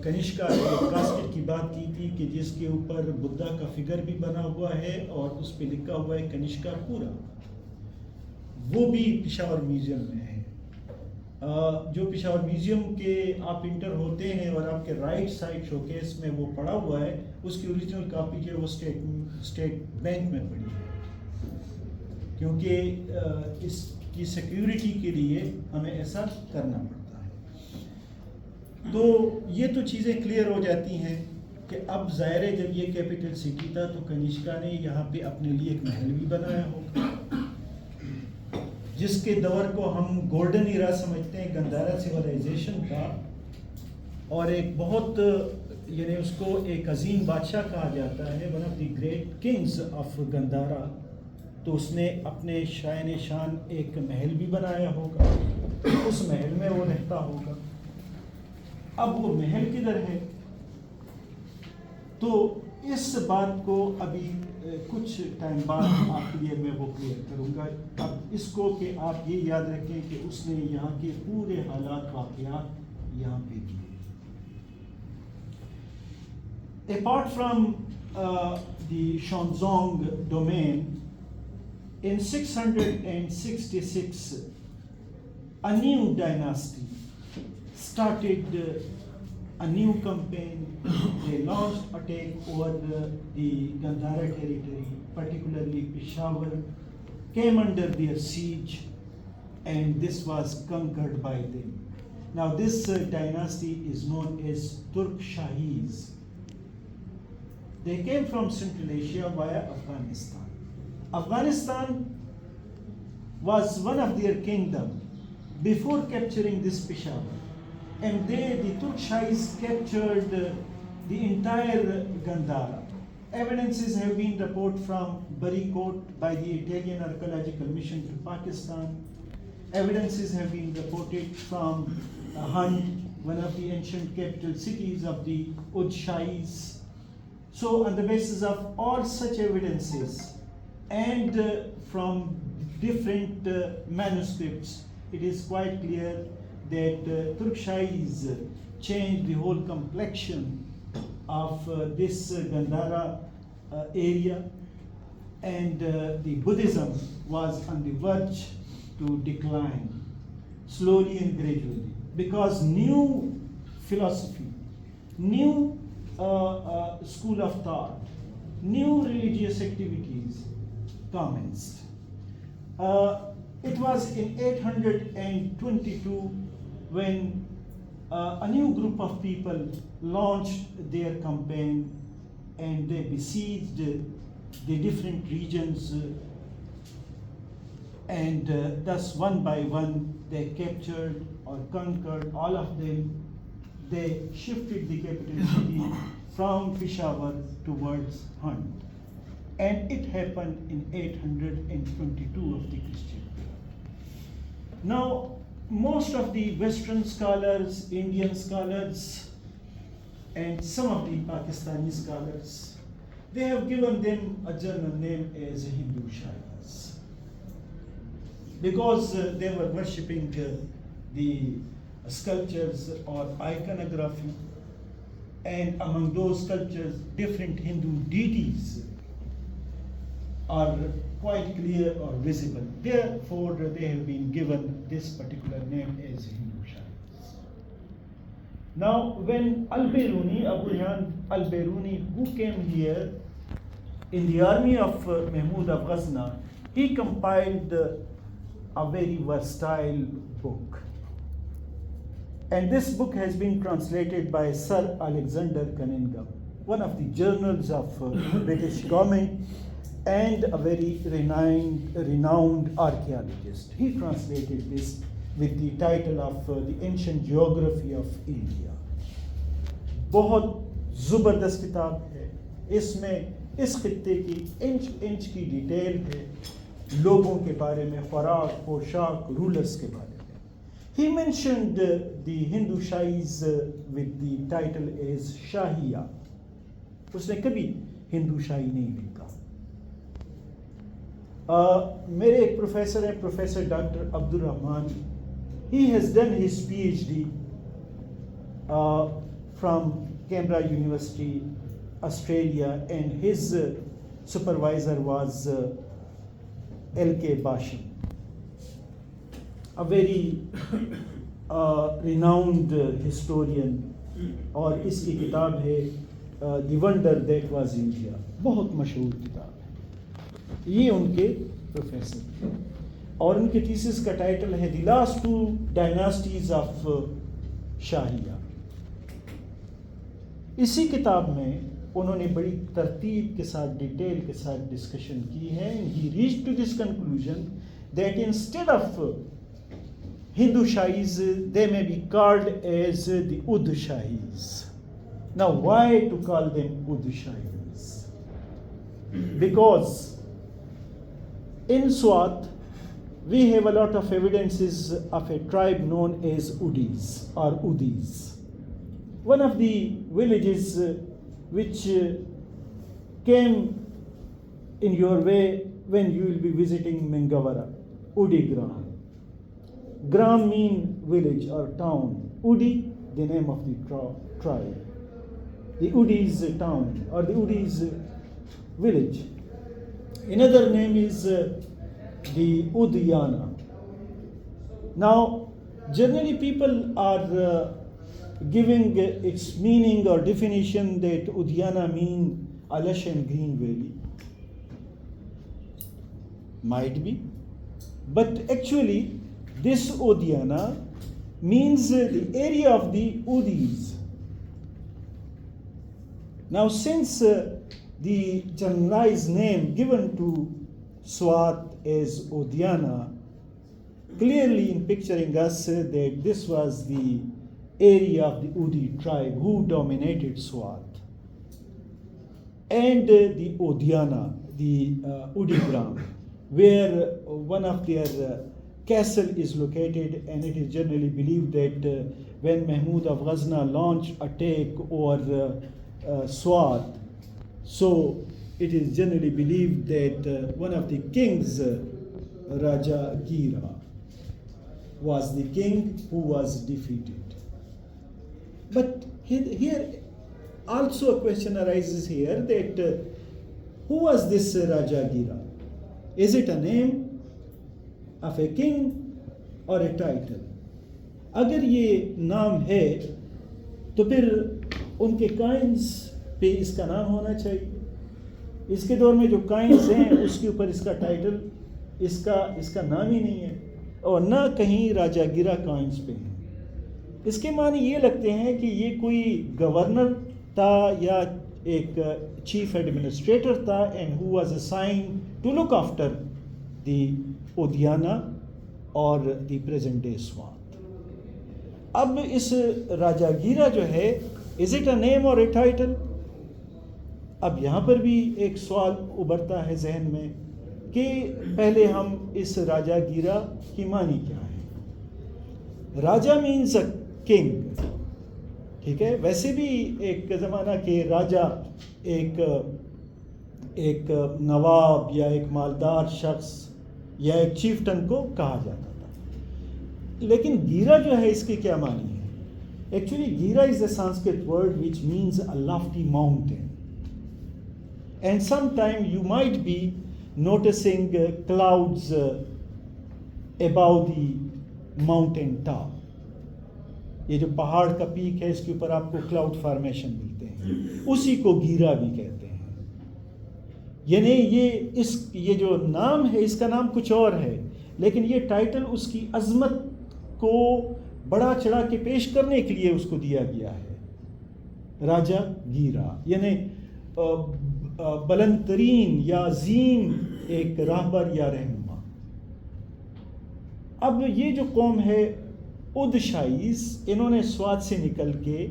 कनिष्का कास्केट की बात की थी कि जिसके ऊपर बुद्धा का फिगर भी बना हुआ है और उस पर लिखा हुआ है कनिष्का पूरा, वो भी पेशावर म्यूज़ियम में है। जो पेशावर म्यूज़ियम के आप इंटर होते हैं और आपके राइट साइड शोकेस में वो पड़ा हुआ है, उसकी ओरिजिनल कॉपी जो है वो स्टेट बैंक में पड़ी है, क्योंकि इसकी सिक्योरिटी के लिए हमें ऐसा करना पड़ता है। तो ये तो चीज़ें क्लियर हो जाती हैं कि अब ज़ाहिर है जब ये कैपिटल सिटी था तो कनिष्का ने यहाँ पे अपने लिए एक महल भी बनाया होगा, जिसके दौर को हम गोल्डन इरा समझते हैं गंधारा सिविलाइजेशन का, और एक बहुत यानी उसको एक अजीम बादशाह कहा जाता है, one of the great Kings of Gandhara. तो उसने अपने शान शान एक महल भी बनाया होगा, उस महल में वो रहता होगा। अब वो महल किधर है, तो इस बात को अभी कुछ टाइम बाद आपके लिए मैं वो क्लियर करूँगा। अब इसको कि आप ये याद रखें कि उसने यहाँ के पूरे हालात वाक़यात यहाँ पे किए। Apart from the Xuanzong domain, in 666, a new dynasty started a new campaign. They launched attack over the Gandhara territory, particularly Peshawar, came under their siege, and this was conquered by them. Now this dynasty is known as Turk Shahis. They came from Central Asia via Afghanistan. Afghanistan was one of their kingdom before capturing this Peshawar. And the Turk Shahis captured the entire Gandhara. Evidences have been reported from Barikot by the Italian Archaeological Mission to Pakistan. Evidences have been reported from Hind, one of the ancient capital cities of the Ud Shahis. So on the basis of all such evidences and from different manuscripts, it is quite clear that Turk Shahis changed the whole complexion of this Gandhara area, and the Buddhism was on the verge to decline slowly and gradually, because new philosophy, new school of thought, new religious activities commenced. It was in 822 when a new group of people launched their campaign, and they besieged the different regions, and thus one by one they captured or conquered all of them. They shifted the capital city from Peshawar towards Hind, and it happened in 822 of the Christian era. Now, most of the Western scholars, Indian scholars, and some of the Pakistani scholars, they have given them a German name as Hindu Shahis, because they were worshipping the sculptures or iconography, and among those sculptures, different Hindu deities are quite clear or visible. Therefore, they have been given this particular name as Hindu Shahis. Now, when Al-Biruni, Abu Rihan Al-Biruni, who came here in the army of Mahmud of Ghazna, he compiled a very versatile book. And this book has been translated by Sir Alexander Cunningham. one of the journals of British government, and a very renowned archaeologist. He translated this with the title of The Ancient Geography of India. बहुत ज़बरदस्त किताब है, इसमें इस खित्ते की inch की detail है, लोगों के बारे में, खुराक, पोशाक, रूलर्स के बारे में. He mentioned the Hindu Shahis with the title as Shahiya. उसने कभी हिंदू शाही नहीं लिखा. मेरे एक प्रोफेसर हैं, professor doctor Abdul Rahman. He has done his PhD from Canberra University, Australia, and his supervisor was L.K. Basham, a very renowned historian. और इसकी किताब है The Wonder That Was India, बहुत मशहूर किताब है. ये उनके प्रोफेसर थे और उनके थीसिस का टाइटल है The Last Two Dynasties of Shahiya. इसी किताब में उन्होंने बड़ी तरतीब के साथ, डिटेल के साथ डिस्कशन की है. He reached to this conclusion that instead of Hindu Shahis, they may be called as the Ud Shahis. Now, why to call them Ud Shahis? Because in Swat, we have a lot of evidences of a tribe known as Udis or Udis. One of the villages which came in your way when you will be visiting Mingawara, Udi Gram. Gram mean village or town. Udi, the name of the tribe. The Udi's town or the Udi's village. Another name is the Udyana. Now, generally people are giving its meaning or definition that Udyana mean a lush and green valley. Might be. But actually, this Udyana means the area of the Udis. Now, since the generalized name given to Swat as Udyana, clearly in picturing us that this was the area of the Udi tribe who dominated Swat. And the Udyana, the Udigram, where one of their castle is located, and it is generally believed that when Mahmud of Ghazna launched attack over Swat, so it is generally believed that one of the kings, Raja Gira, was the king who was defeated. But here also a question arises here that who was this Raja Gira? Is it a name of a king or a title? अगर ये नाम है तो फिर उनके coins पे इसका नाम होना चाहिए. इसके दौर में जो काइंस हैं उसके ऊपर इसका टाइटल, इसका नाम ही नहीं है और ना कहीं राजा गिरा काइंस पे है. इसके माने ये लगते हैं कि ये कोई गवर्नर था या एक चीफ एडमिनिस्ट्रेटर था and who was assigned to look after the Udyana और द प्रेजेंट डे स्वात. अब इस राजागीरा जो है, इज इट अ नेम और ए टाइटल? अब यहाँ पर भी एक सवाल उभरता है जहन में कि पहले हम इस राजागीरा की मानी क्या है. राजा मीन्स अ किंग, ठीक है. वैसे भी एक ज़माना के राजा एक नवाब या एक मालदार शख्स या एक चीफ्टन को कहा जाता था. लेकिन गीरा जो है इसकी क्या मानी है? Actually Gira is a Sanskrit word which means a lofty mountain. And some time you might be noticing clouds about the mountain top. ये जो पहाड़ का पीक है इसके ऊपर आपको क्लाउड फॉर्मेशन मिलते हैं, उसी को गीरा भी कहते हैं. यानी ये जो नाम है इसका नाम कुछ और है, लेकिन ये टाइटल उसकी अजमत को बढ़ा चढ़ा के पेश करने के लिए उसको दिया गया है. راجا گیرا، یعنی بلند ترین یا عظیم ایک راہبر یا رہنما۔ اب یہ جو قوم ہے اد شائز، انہوں نے سوات سے نکل کے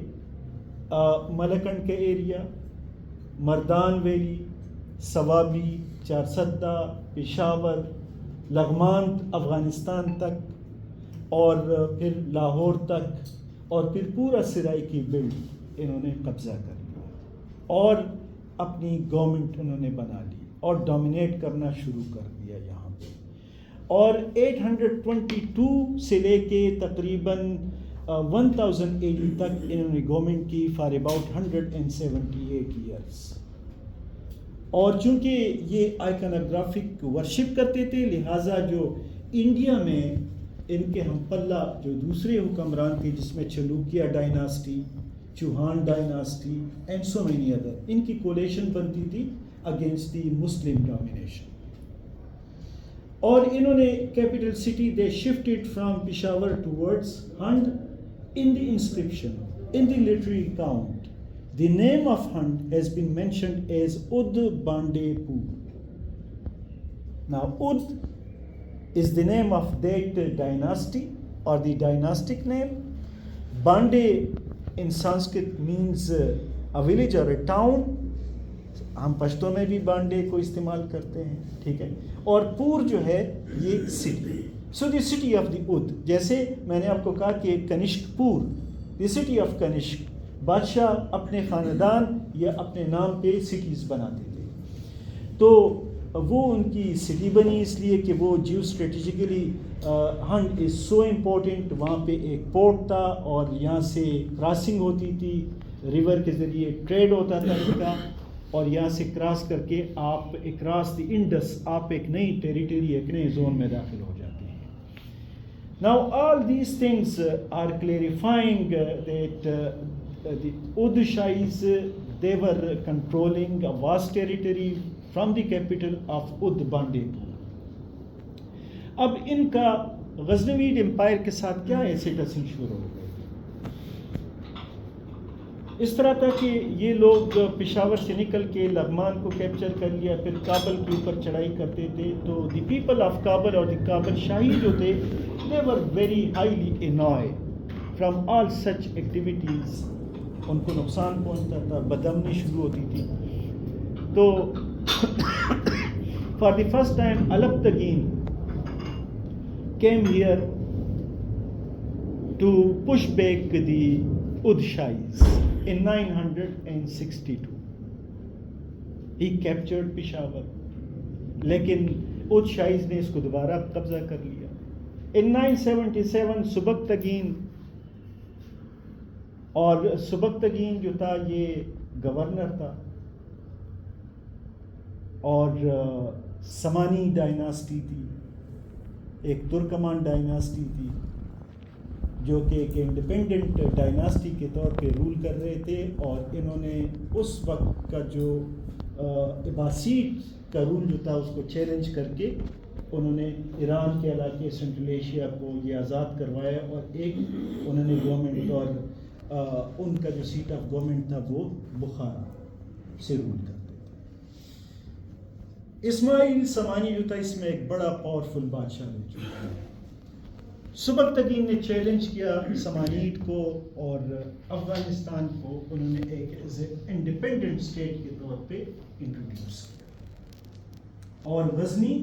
ملکنڈ کے ایریا، مردان ویلی، سوابی، چارسدہ، پشاور، لغمان افغانستان تک، اور پھر لاہور تک، اور پھر پورا سرائیکی بیلٹ انہوں نے قبضہ کر لیا اور اپنی گورنمنٹ انہوں نے بنا لی اور ڈومینیٹ کرنا شروع کر دیا یہاں پہ۔ اور 822 سے لے کے تقریباً 1080 تک انہوں نے گورنمنٹ کی فار اباؤٹ 178 ایئرس۔ اور چونکہ یہ آئیکنوگرافک ورشپ کرتے تھے، لہٰذا جو انڈیا میں ان کے ہم پلہ جو دوسرے حکمران تھے، جس میں Chalukya dynasty, Chauhan dynasty and so many other, ان کی کولیشن بنتی تھی اگینسٹ دی مسلم ڈومینیشن۔ اور انہوں نے capital city they shifted from Peshawar towards Hund. In the inscription in the literary account the name of Hund has been mentioned as Ud Bandepur. Now Ud is the name of that dynasty or the dynastic name. Bande in Sanskrit means a village or a town. ہم پشتو میں بھی بانڈے کو استعمال کرتے ہیں، ٹھیک ہے، اور پور جو ہے یہ city, so the city of the اد، جیسے میں نے آپ کو کہا کہ کنشک پور، دی سٹی آف کنشک، بادشاہ اپنے خاندان یا اپنے نام پہ سٹیز بناتے تھے، تو وہ ان کی سٹی بنی اس لیے کہ وہ جیو اسٹریٹجیکلی ہنڈ از سو امپورٹنٹ، وہاں پہ ایک پورٹ تھا اور یہاں سے کراسنگ ہوتی تھی، ریور کے ذریعے ٹریڈ ہوتا تھا ان کا، اور یہاں سے کراس کر کے آپ اکراس دی انڈس آپ ایک نئی ٹیریٹری، ایک نئے زون میں داخل ہو جاتے ہیں۔ Now all these things are clarifying that the Ud Shahis they were controlling a vast territory from the capital of Ud Bandepur۔ اب ان کا غزنوید امپائر کے ساتھ کیا ایسے ٹسنگ شروع ہو گئے، اس طرح تھا کہ یہ لوگ پشاور سے نکل کے لغمان کو کیپچر کر لیا، پھر کابل کے اوپر چڑھائی کرتے تھے، تو دی پیپل آف کابل اور دی کابل شاہی جو تھے they were very highly annoyed from all such activities، ان کو نقصان پہنچتا تھا، بدامنی شروع ہوتی تھی، تو for the first time Alaptagin came here to push back the Ud Shahis in 962۔ He captured Peshawar، لیکن Ud Shahis نے اس کو دوبارہ قبضہ کر لیا۔ In 977 سبکتگین، اور سبکتگین جو تھا یہ گورنر تھا، اور سمانی ڈائناسٹی تھی، ایک ترکمان ڈائناسٹی تھی جو کہ ایک انڈیپینڈنٹ ڈائناسٹی کے طور پہ رول کر رہے تھے، اور انہوں نے اس وقت کا جو عباسیڈ کا رول جو تھا اس کو چیلنج کر کے انہوں نے ایران کے علاقے سینٹرل ایشیا کو یہ آزاد کروایا، اور ایک انہوں نے گورنمنٹ، اور ان کا جو سیٹ آف گورنمنٹ تھا وہ بخارا سے رول کرتے تھے۔ اسماعیل سمانی جو تھا اس میں ایک بڑا پاورفل بادشاہ رہ چکا ہے۔ سبکتگین نے چیلنج کیا سمانیڈ کو اور افغانستان کو انہوں نے ایک ایز اے انڈیپینڈنٹ اسٹیٹ کے طور پہ انٹروڈیوس کیا، اور Ghazni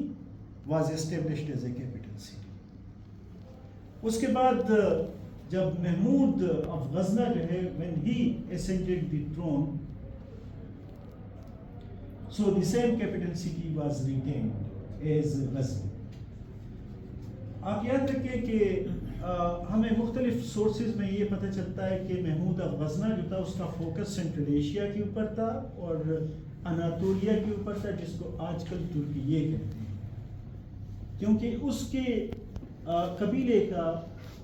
was established as a capital city. اس کے بعد جب محمود آف غزنہ جو ہے when he ascended the throne، so the same capital city was retained as Ghazni. آپ یاد رکھیں کہ ہمیں مختلف سورسز میں یہ پتہ چلتا ہے کہ محمود آف غزنہ جو تھا اس کا فوکس سینٹرل ایشیا کے اوپر تھا اور اناطولیہ کے اوپر تھا، جس کو آج کل ترکیہ کہتے ہیں، کیونکہ اس کے قبیلے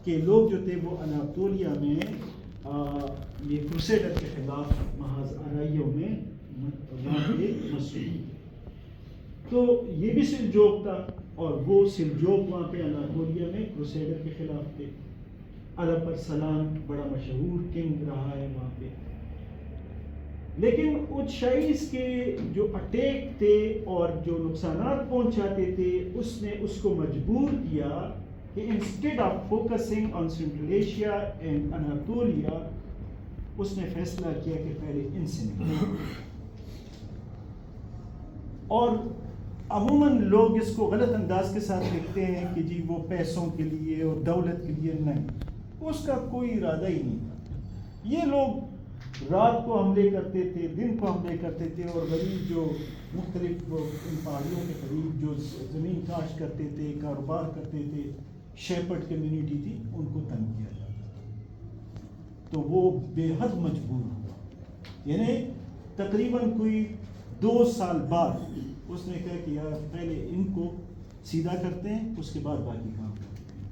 کے لوگ جو تھے وہ اناطولیہ میں یہ کروسیڈر کے خلاف محاذ آرائیوں میں وہاں پہ مصروف تھے، تو یہ بھی سلجوق تھا، اور وہ سلجوق وہاں پہ اناطولیہ میں کروسیڈر کے خلاف تھے۔ الپ ارسلان بڑا مشہور کنگ رہا ہے وہاں پہ، لیکن ان شاہیز کے جو اٹیک تھے اور جو نقصانات پہنچاتے تھے اس نے اس کو مجبور کیا کہ instead of focusing on Central Asia and Anatolia اس نے فیصلہ کیا کہ پہلے ان سے نکلیں. اور عموماً لوگ اس کو غلط انداز کے ساتھ لکھتے ہیں کہ جی وہ پیسوں کے لیے اور دولت کے لیے. نہیں، اس کا کوئی ارادہ ہی نہیں تھا. یہ لوگ رات کو حملے کرتے تھے، دن کو حملے کرتے تھے، اور غریب جو مختلف ان پہاڑیوں کے قریب جو زمین کاشت کرتے تھے، کاروبار کرتے تھے، شیپرڈ کمیونٹی تھی، ان کو تنگ کیا جاتا تھا. تو وہ بے حد مجبور ہوا. یعنی تقریباً کوئی 2 سال بعد اس نے کہا کہ یار پہلے ان کو سیدھا کرتے ہیں، اس کے بعد باقی کام کرتے ہیں.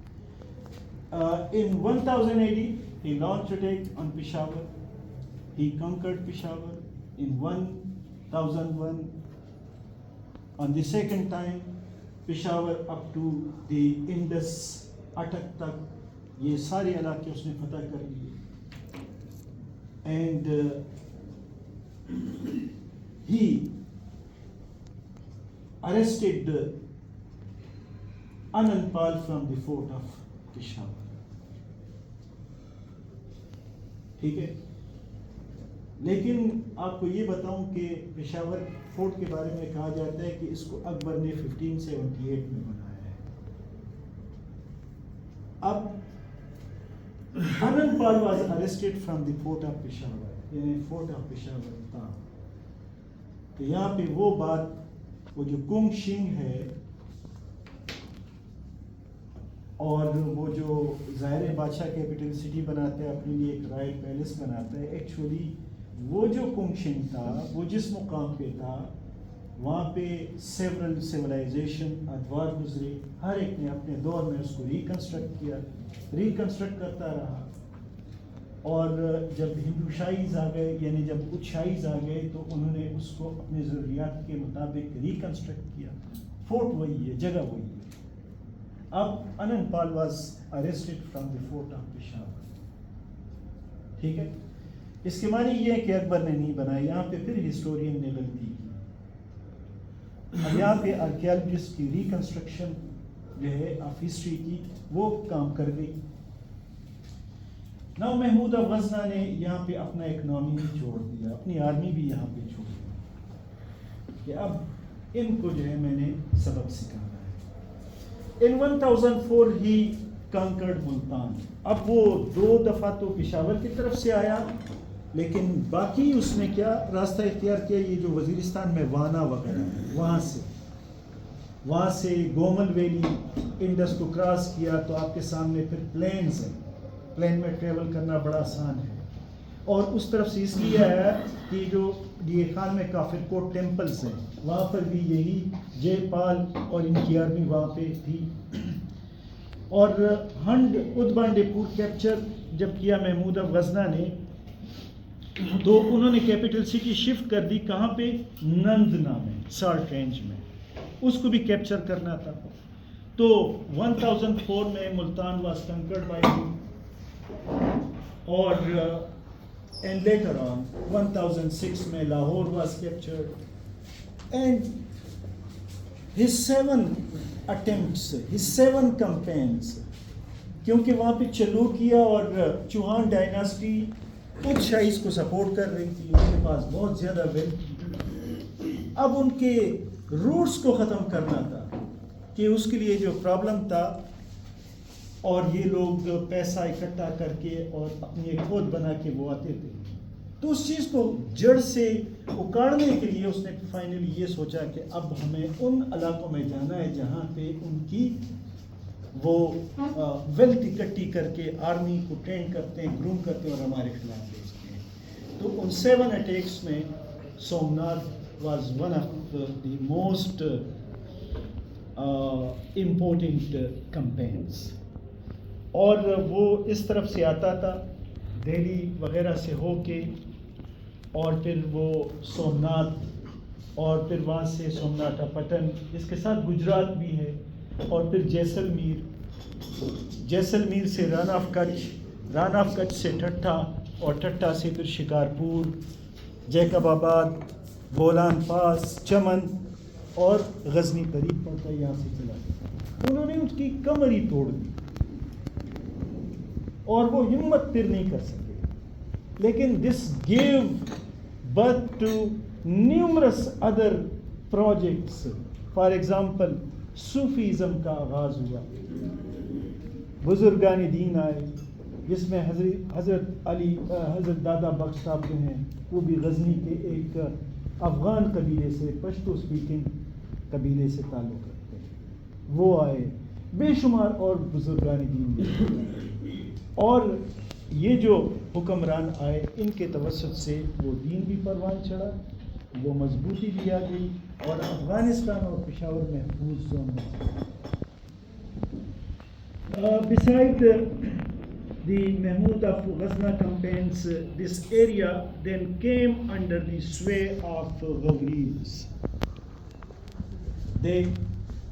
In 1000 AD he launched attack on Peshawar. He conquered Peshawar. In 1001 on the second time Peshawar up to the Indus اٹک تک یہ سارے علاقے اس نے فتح کر لیے. And he arrested Anandpal from the fort of Peshawar. ٹھیک ہے. لیکن آپ کو یہ بتاؤں کہ پشاور فورٹ کے بارے میں کہا جاتا ہے کہ اس کو اکبر نے 1578 میں بنایا ہے. اب Anandpal was arrested from the fort of Peshawar, یعنی فورٹ آف پشاور تھا. تو یہاں پہ وہ بات، وہ جو کنگ شنگ ہے اور وہ جو ظاہر بادشاہ کیپٹل سٹی بناتا ہے، اپنے لیے ایک رائل پیلس بناتا ہے، ایکچولی وہ جو کنگ شنگ تھا وہ جس مقام پہ تھا وہاں پہ سیورل سیولائزیشن ادوار گزرے، ہر ایک نے اپنے دور میں اس کو ریکنسٹرکٹ کیا، ریکنسٹرکٹ کرتا رہا. اور جب ہندو شاہیز آ گئے، یعنی جب کچھ شاہیز آ گئے تو انہوں نے اس کو اپنے ضروریات کے مطابق ریکنسٹرکٹ کیا. فورٹ وہی ہے، جگہ وہی ہے. اب Anandpal was arrested from the fort of Peshawar. ٹھیک ہے. اس کے معنی یہ ہے کہ اکبر نے نہیں بنایا. یہاں پہ پھر ہسٹورین نے غلطی کی. اب یہاں پہ آرکیالوجسٹ کی ریکنسٹرکشن جو ہے آف ہسٹری کی وہ کام کر گئی. نو محمود اب غزنہ نے یہاں پہ اپنا اکنامی بھی چھوڑ دیا، اپنی آرمی بھی یہاں پہ چھوڑ دی کہ اب ان کو جو ہے میں نے سبق سکھانا ہے. In 1004 he conquered Multan. اب وہ 2 دفعہ تو پشاور کی طرف سے آیا، لیکن باقی اس نے کیا راستہ اختیار کیا، یہ جو وزیرستان میں وانا وغیرہ ہے وہاں سے گومل ویلی انڈس کو کراس کیا تو آپ کے سامنے پھر پلینز ہیں. پلین میں ٹریول کرنا بڑا آسان ہے. اور اس طرف سے اس لیے آیا کہ جو یہ خان میں کافر کوٹ ٹیمپلز ہیں وہاں پر بھی یہی جے پال اور ان کی آرمی وہاں پہ تھی. اور ہنڈ ادبانڈے پور کیپچر جب کیا محمود اب غزنہ نے تو انہوں نے کیپٹل سٹی شفٹ کر دی. کہاں پہ؟ نندنا میں، سالٹ رینج میں. اس کو بھی کیپچر کرنا تھا. تو 1004 میں ملتان واز کنکرڈ بائی ہم. اور and later on 1006 میں Lahore was captured and his 7 attempts, his 7 campaigns, کیونکہ وہاں پہ چلوکیا اور چوہان ڈائناسٹی خود شاہیز کو سپورٹ کر رہی تھی، ان کے پاس بہت زیادہ ویلتھ. اب ان کے روٹس کو ختم کرنا تھا کہ اس کے لیے جو پرابلم تھا، اور یہ لوگ پیسہ اکٹھا کر کے اور اپنی ایک کھود بنا کے وہ آتے تھے. تو اس چیز کو جڑ سے اکاڑنے کے لیے اس نے فائنلی یہ سوچا کہ اب ہمیں ان علاقوں میں جانا ہے جہاں پہ ان کی وہ ویلتھ اکٹھی کر کے آرمی کو ٹرین کرتے ہیں، گروم کرتے ہیں اور ہمارے خلاف بھیجتے ہیں. تو ان 7 اٹیکس میں Somnath was one of the most important campaigns. اور وہ اس طرف سے آتا تھا دہلی وغیرہ سے ہو کے، اور پھر وہ سومناتھ، اور پھر وہاں سے سومناتھ پٹن، اس کے ساتھ گجرات بھی ہے، اور پھر جیسلمیر سے ران آف کچھ سے ٹھٹھا، اور ٹھٹھا سے پھر شکارپور، جیکب آباد، بولان پاس، چمن اور غزنی قریب پڑتا ہے، یہاں سے چلا گیا. انہوں نے اس کی کمر ہی توڑ دی اور وہ ہمت پھر نہیں کر سکے. لیکن this gave birth to numerous other projects. For example Sufism کا آغاز ہوا، بزرگان دین آئے، جس میں حضرت علی، حضرت دادا بخش صاحب جو ہیں وہ بھی غزنی کے ایک افغان قبیلے سے، پشتو سپیکنگ قبیلے سے تعلق رکھتے ہیں، وہ آئے، بے شمار اور بزرگان دین بھی. اور یہ جو حکمران آئے ان کے توسط سے وہ دین بھی پروان چڑھا، وہ مضبوطی بھی آ گئی اور افغانستان اور پشاور محفوظ زون میں. Beside the Mahmud of Ghazna campaigns, this area then came under the sway of Ghawris. They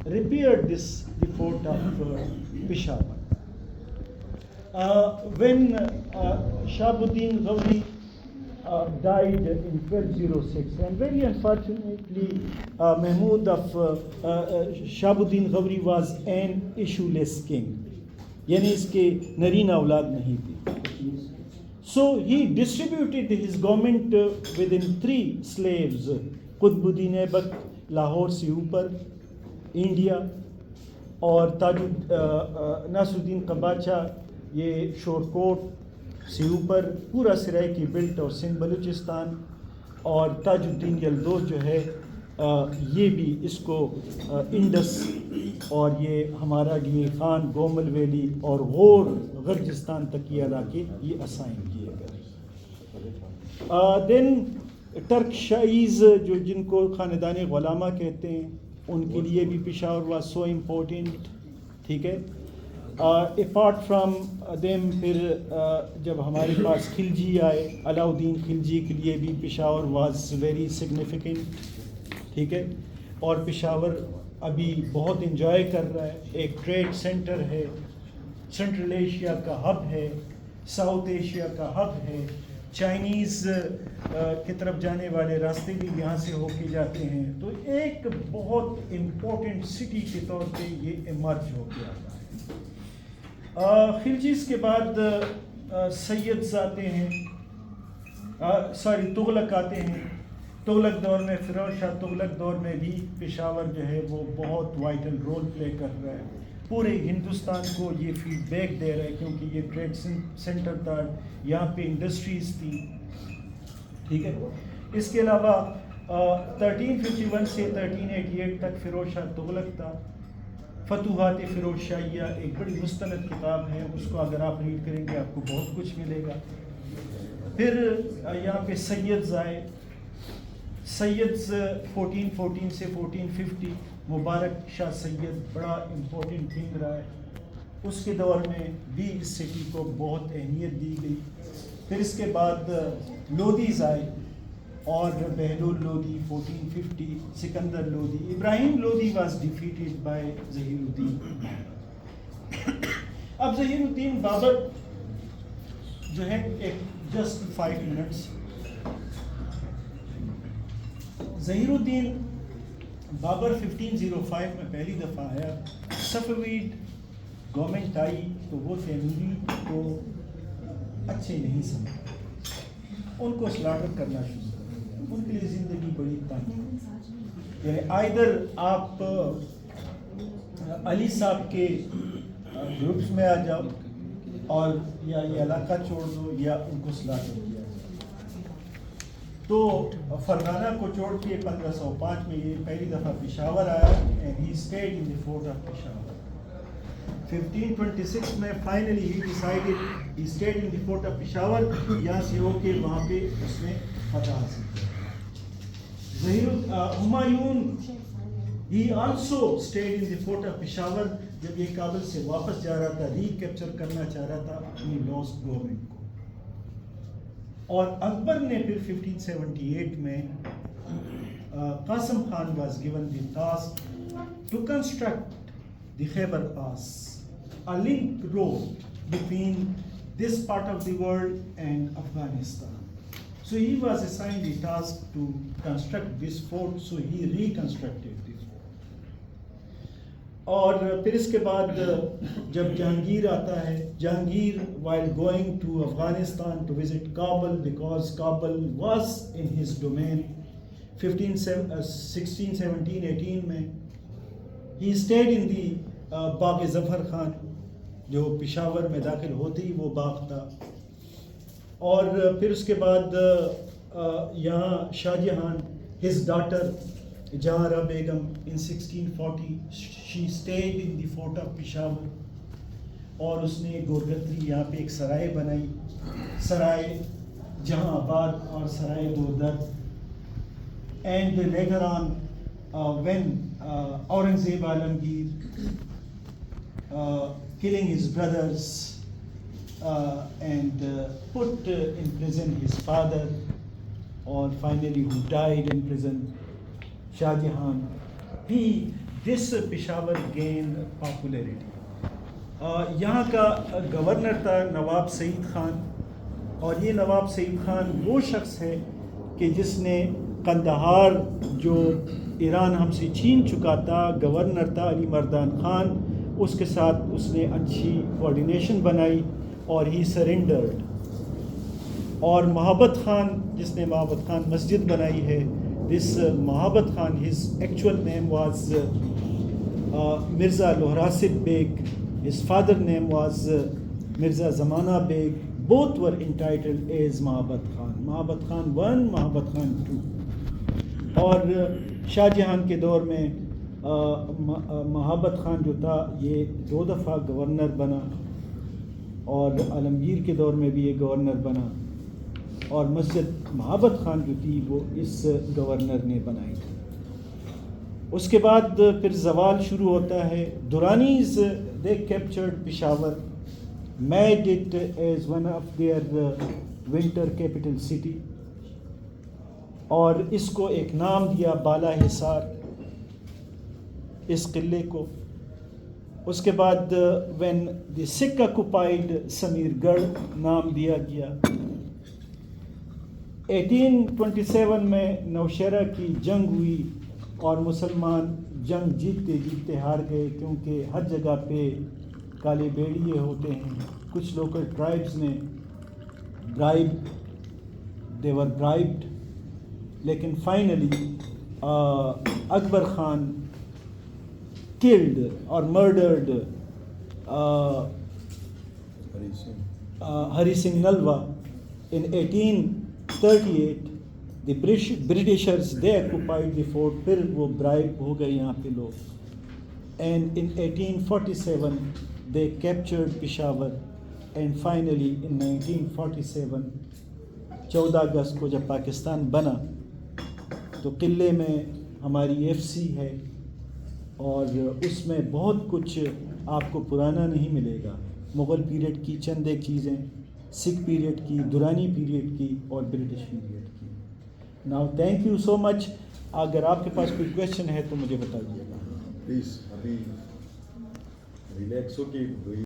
repaired the fort of Peshawar. When Shahabuddin Ghawri died in 1206, and very unfortunately Mahmud of Shahabuddin Ghawri was an issueless king, یعنی اس کے نرین اولاد نہیں تھی. So he distributed his government within 3 slaves. Qutub الدین ایبک لاہور سے اوپر India, اور ناصر الدین قباچہ یہ شورکوٹ سے اوپر پورا سرائکی بیلٹ اور سندھ بلوچستان، اور تاج الدین یلدوز جو ہے یہ بھی اس کو انڈس اور یہ ہمارا یہ خان گومل ویلی اور غور غرجستان تک یہ علاقے یہ اسائن کیے گئے. دین ٹرک شاہیز جو جن کو خاندان غلامہ کہتے ہیں، ان کے لیے بھی پشاور واز سو امپورٹنٹ. ٹھیک ہے. اپارٹ فرام دیم پھر جب ہمارے پاس خلجی آئے، علاؤ الدین خلجی کے لیے بھی پشاور واز ویری سگنیفیکنٹ. ٹھیک ہے. اور پشاور ابھی بہت انجوائے کر رہا ہے، ایک ٹریڈ سینٹر ہے، سینٹرل ایشیا کا ہب ہے، ساؤتھ ایشیا کا ہب ہے، چائنیز کی طرف جانے والے راستے بھی یہاں سے ہو کے جاتے ہیں. تو ایک بہت امپورٹنٹ سٹی کے طور پہ یہ ایمرج ہو کے آتا ہے. خلجیز کے بعد سیدز آتے ہیں، تغلق آتے ہیں. تغلق دور میں فیروز شاہ تغلق دور میں بھی پشاور جو ہے وہ بہت وائٹل رول پلے کر رہا ہے، پورے ہندوستان کو یہ فیڈ بیک دے رہا ہے کیونکہ یہ ٹریڈ سینٹر تھا، یہاں پہ انڈسٹریز تھی. ٹھیک ہے. اس کے علاوہ 1351 سے 1388 تک فیروز شاہ تغلق تھا. فتوحات فیروز شاہیہ ایک بڑی مستند کتاب ہے، اس کو اگر آپ ریڈ کریں گے آپ کو بہت کچھ ملے گا. پھر یہاں پہ سیدز آئے. سیدز 1414 سے 1450 مبارک شاہ سید بڑا امپورٹنٹ کنگ رہا ہے، اس کے دور میں بھی اس سٹی کو بہت اہمیت دی گئی. پھر اس کے بعد لودھیز آئے اور Bahlul Lodhi 1450، Sikandar Lodhi, Ibrahim Lodhi was defeated by Zahir uddin. اب ظہیر الدین بابر جو ہے ایک جسٹ 5 منٹس. ظہیر الدین بابر 1505 میں پہلی دفعہ آیا. صفویڈ گورنمنٹ آئی تو وہ فیملی کو اچھے نہیں سمجھا، ان کو سلاٹر کرنا شروع کر، ان کے لیے زندگی بڑی تنگ. یعنی آئدر آپ علی صاحب کے گروپس میں آ جاؤ اور یا یہ علاقہ چھوڑ دو یا ان کو سلاٹر کیا. تو فرغانہ کو چھوڑ کے 1505 میں یہ پہلی دفعہ پشاور آیا and he stayed in the fort of Peshawar. 1526 میں finally he decided he stayed in the fort of Peshawar. یہاں سے ہو کے وہاں پہ اس نے فتح حاصل کیا. Humayun he also stayed in the fort of Peshawar. جب یہ کابل سے واپس جا رہا تھا، ری کیپچر کرنا چاہ رہا تھا اپنی لاسٹ گورنمنٹ کو. اور اکبر نے پھر 1578 میں Qasim Khan was given the task to construct the Khyber pass, a link road between this part of the world and Afghanistan. So he was assigned a task to construct this fort, so he reconstructed the fort. اور پھر اس کے بعد جب جہانگیر آتا ہے, Jahangir while going to Afghanistan to visit Kabul, because Kabul was in his domain, 16, 17, 18 میں he stayed in the باغ ظفر خان, جو پشاور میں داخل ہوتے ہی وہ باغ تھا. اور پھر اس کے بعد یہاں شاہ جہاں, his daughter جہاں بیگم in 1640 she stayed in the fort of Peshawar, اور اس نے گورگتری یہاں پہ ایک سرائے بنائی, سرائے جہاں آباد اور سرائے گوردر. And later on when Aurangzeb Alamgir killing his brothers and put in prison his father, or finally who died in prison, Shah Jahan, this Peshawar gained popularity. یہاں کا گورنر تھا نواب سعید خان, اور یہ نواب سعید خان وہ شخص ہے کہ جس نے قندہار جو ایران ہم سے چھین چکا تھا, گورنر تھا علی مردان خان, اس کے ساتھ اس نے اچھی کوارڈینیشن بنائی اور ہی سرنڈرڈ. اور محبت خان, جس نے محبت خان مسجد بنائی ہے, this محبت Khan, his actual name was Mirza Lohrasib Beg, his father name was Mirza Zamana Beg. Both were entitled as Mahabat Khan, Mahabat Khan 1, Mahabat Khan 2. اور شاہ جہاں کے دور میں محبت خان جو تھا یہ 2 دفعہ گورنر بنا, اور عالمگیر کے دور میں بھی یہ گورنر بنا, اور مسجد محبت خان جو تھی وہ اس گورنر نے بنائی تھی. اس کے بعد پھر زوال شروع ہوتا ہے. دورانیز they captured Peshawar, made it as one of their winter capital city, اور اس کو ایک نام دیا بالا حصار, اس قلعے کو. اس کے بعد when the Sikh occupied Sameer گڑھ نام دیا گیا. 1827 میں نوشہرہ کی جنگ ہوئی اور مسلمان جنگ جیتتے جیتتے ہار گئے, کیونکہ ہر جگہ پہ کالے بیڑیے ہوتے ہیں. کچھ لوکل ٹرائبز نے they were bribed, لیکن finally Akbar Khan killed or murdered Hari Singh Nalwa in 1838. The Britishers they occupied the fort, پھر وہ bribe ہو گئے یہاں پہ لوگ. And in 1847 they captured Peshawar, and finally in 1947 14 اگست کو جب پاکستان بنا تو قلعے میں ہماری FC ہے, اور اس میں بہت کچھ آپ کو پرانا نہیں ملے گا. مغل پیریڈ کی چند ایک چیزیں, سکھ پیریڈ کی, دورانی پیریڈ کی, اور برٹش پیریڈ کی. ناؤ تھینک یو سو مچ. اگر آپ کے پاس کوئی کویشچن ہے تو مجھے بتائیے گا پلیز. ابھی ریلیکس ہو کے